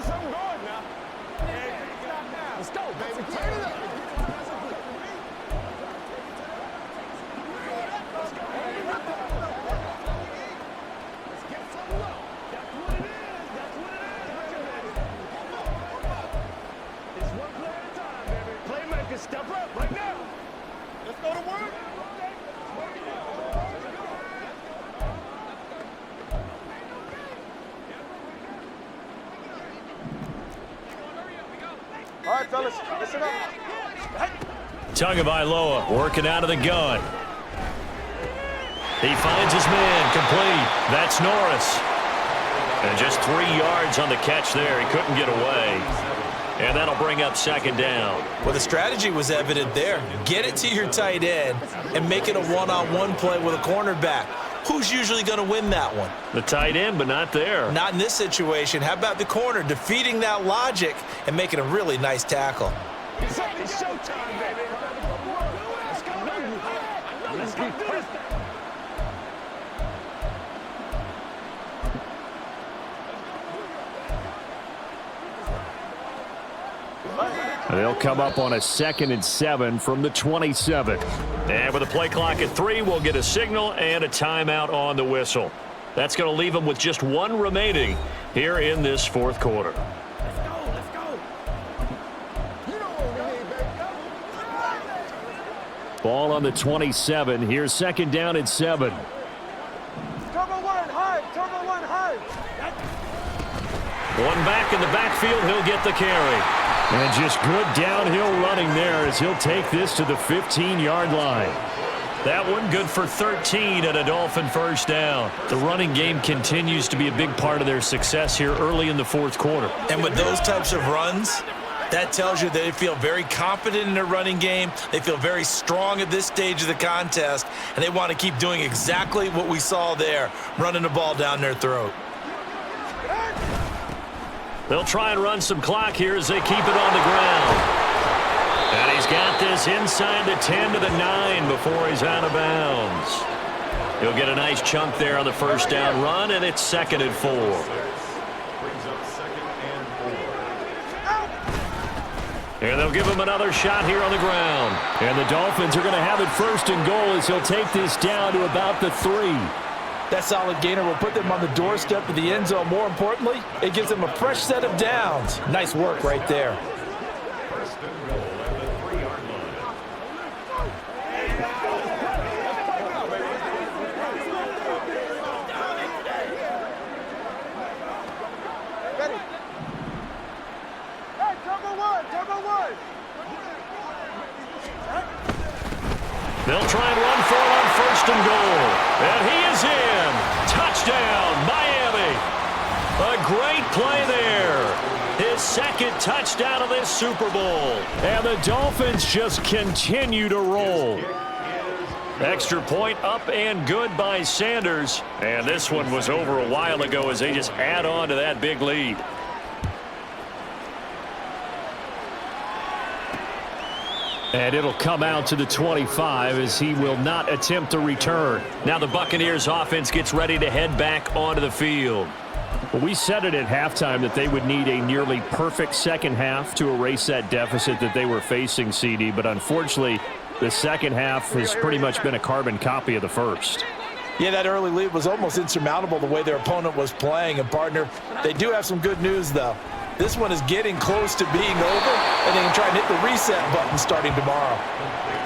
All right, fellas, listen up. Tagovailoa working out of the gun. He finds his man complete. That's Norris. And just 3 yards on the catch there. He couldn't get away. And that'll bring up 2nd down. Well, the strategy was evident there. Get it to your tight end and make it a one-on-one play with a cornerback. Who's usually going to win that one? The tight end, but not there. Not in this situation. How about the corner defeating that logic and making a really nice tackle? It's showtime, baby. Let's go. Let's go do this. They'll come up on a 2nd and 7 from the 27. And with a play clock at 3, we'll get a signal and a timeout on the whistle. That's going to leave them with just one remaining here in this fourth quarter. Ball on the 27. Here's second down and 7. One back in the backfield. He'll get the carry. And just good downhill running there as he'll take this to the 15-yard line. That one good for 13 and a Dolphin first down. The running game continues to be a big part of their success here early in the fourth quarter. And with those types of runs, that tells you they feel very confident in their running game. They feel very strong at this stage of the contest, and they want to keep doing exactly what we saw there, running the ball down their throat. They'll try and run some clock here as they keep it on the ground. And he's got this inside the 10 to the 9 before he's out of bounds. He'll get a nice chunk there on the first down run, and it's 2nd and 4. And they'll give him another shot here on the ground. And the Dolphins are going to have it 1st and goal as he'll take this down to about the 3. That solid gainer will put them on the doorstep of the end zone. More importantly, it gives them a fresh set of downs. Nice work right there. First and goal at the 3-yard line. They'll try and run for it on 1st and goal. And he is in. Touchdown, Miami. A great play there. His 2nd touchdown of this Super Bowl. And the Dolphins just continue to roll. Extra point up and good by Sanders. And this one was over a while ago as they just add on to that big lead. And it'll come out to the 25 as he will not attempt to return. Now the Buccaneers offense gets ready to head back onto the field. Well, we said it at halftime that they would need a nearly perfect second half to erase that deficit that they were facing, CD. But unfortunately, the second half has pretty much been a carbon copy of the first. Yeah, that early lead was almost insurmountable the way their opponent was playing. And, partner, they do have some good news, though. This one is getting close to being over, and they can try and hit the reset button starting tomorrow.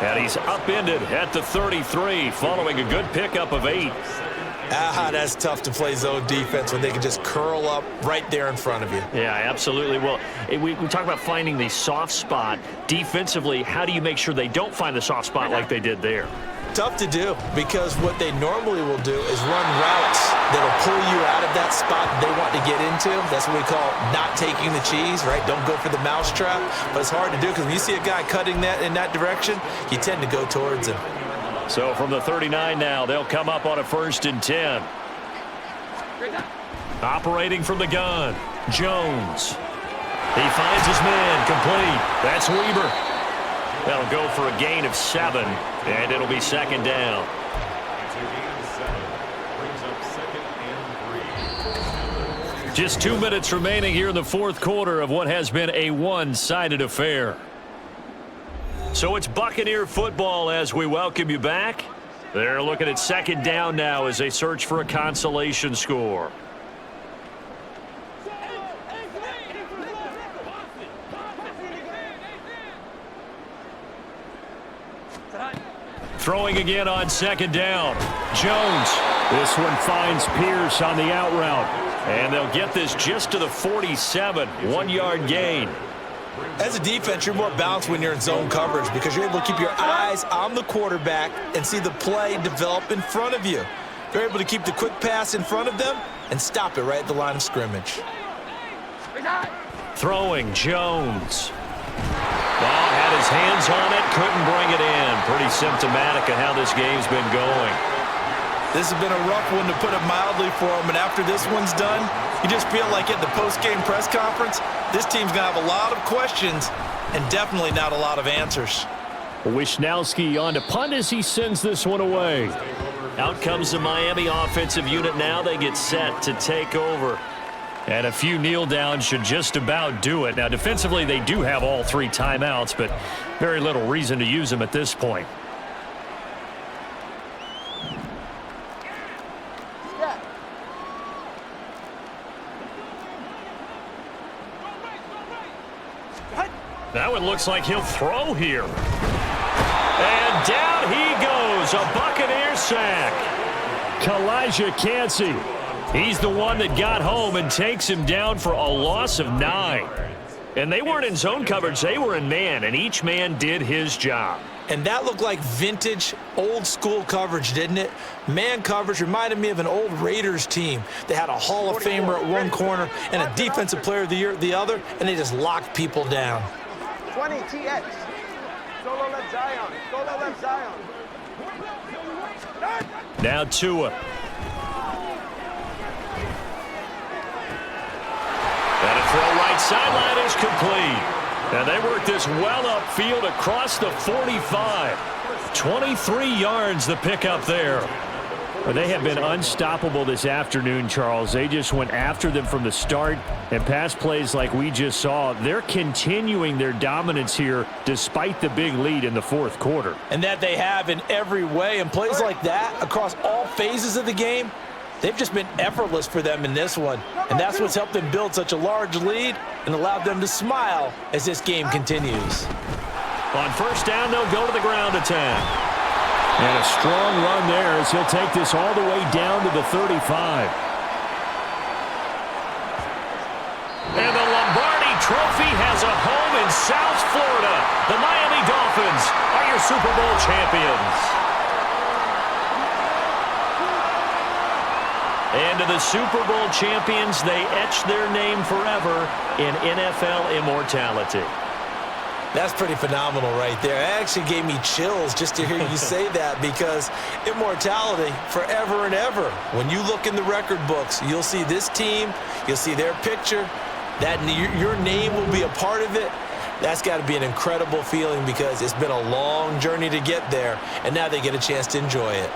And he's upended at the 33 following a good pickup of 8. That's tough to play zone defense when they can just curl up right there in front of you. Yeah, absolutely. Well, we talk about finding the soft spot. Defensively, how do you make sure they don't find the soft spot like they did there? Tough to do, because what they normally will do is run routes that'll pull you out of that spot they want to get into. That's what we call not taking the cheese, right? Don't go for the mousetrap. But it's hard to do because when you see a guy cutting that in that direction, you tend to go towards him. So from the 39 now, they'll come up on a 1st and 10. Operating from the gun, Jones. He finds his man, complete. That's Weber. That'll go for a gain of 7, and it'll be 2nd down. It's a gain of 7. Brings up 2nd and 3. Just 2 minutes remaining here in the fourth quarter of what has been a one-sided affair. So it's Buccaneer football as we welcome you back. They're looking at 2nd down now as they search for a consolation score. Throwing again on 2nd down. Jones. This one finds Pierce on the out route. And they'll get this just to the 47. 1-yard gain. As a defense, you're more balanced when you're in zone coverage because you're able to keep your eyes on the quarterback and see the play develop in front of you. You're able to keep the quick pass in front of them and stop it right at the line of scrimmage. Throwing, Jones. Ball had his hands on it, couldn't bring it in. Pretty symptomatic of how this game's been going. This has been a rough one, to put it mildly, for him. And after this one's done, you just feel like at the post-game press conference, this team's going to have a lot of questions and definitely not a lot of answers. Wishnowski on to punt as he sends this one away. Out comes the Miami offensive unit now. They get set to take over. And a few kneel downs should just about do it. Now, defensively, they do have all 3 timeouts, but very little reason to use them at this point. That one looks like he'll throw here. And down he goes, a Buccaneers sack. Kalijah Cansey, he's the one that got home and takes him down for a loss of 9. And they weren't in zone coverage, they were in man, and each man did his job. And that looked like vintage, old-school coverage, didn't it? Man coverage reminded me of an old Raiders team. They had a Hall of Famer at one corner and a Defensive Player of the Year at the other, and they just locked people down. 20 TX. Solo left Zion. Solo left Zion. Now Tua. And a throw right sideline is complete. And they work this well upfield across the 45. 23 yards the pickup there. Well, they have been unstoppable this afternoon, Charles. They just went after them from the start, and pass plays like we just saw, they're continuing their dominance here despite the big lead in the fourth quarter. And that they have in every way, and plays like that across all phases of the game, they've just been effortless for them in this one. And that's what's helped them build such a large lead and allowed them to smile as this game continues. On first down, they'll go to the ground attack. And a strong run there as he'll take this all the way down to the 35. And the Lombardi Trophy has a home in South Florida. The Miami Dolphins are your Super Bowl champions. And to the Super Bowl champions, they etch their name forever in NFL immortality. That's pretty phenomenal right there. It actually gave me chills just to hear you say that, because immortality forever and ever. When you look in the record books, you'll see this team, you'll see their picture, that your name will be a part of it. That's got to be an incredible feeling, because it's been a long journey to get there, and now they get a chance to enjoy it.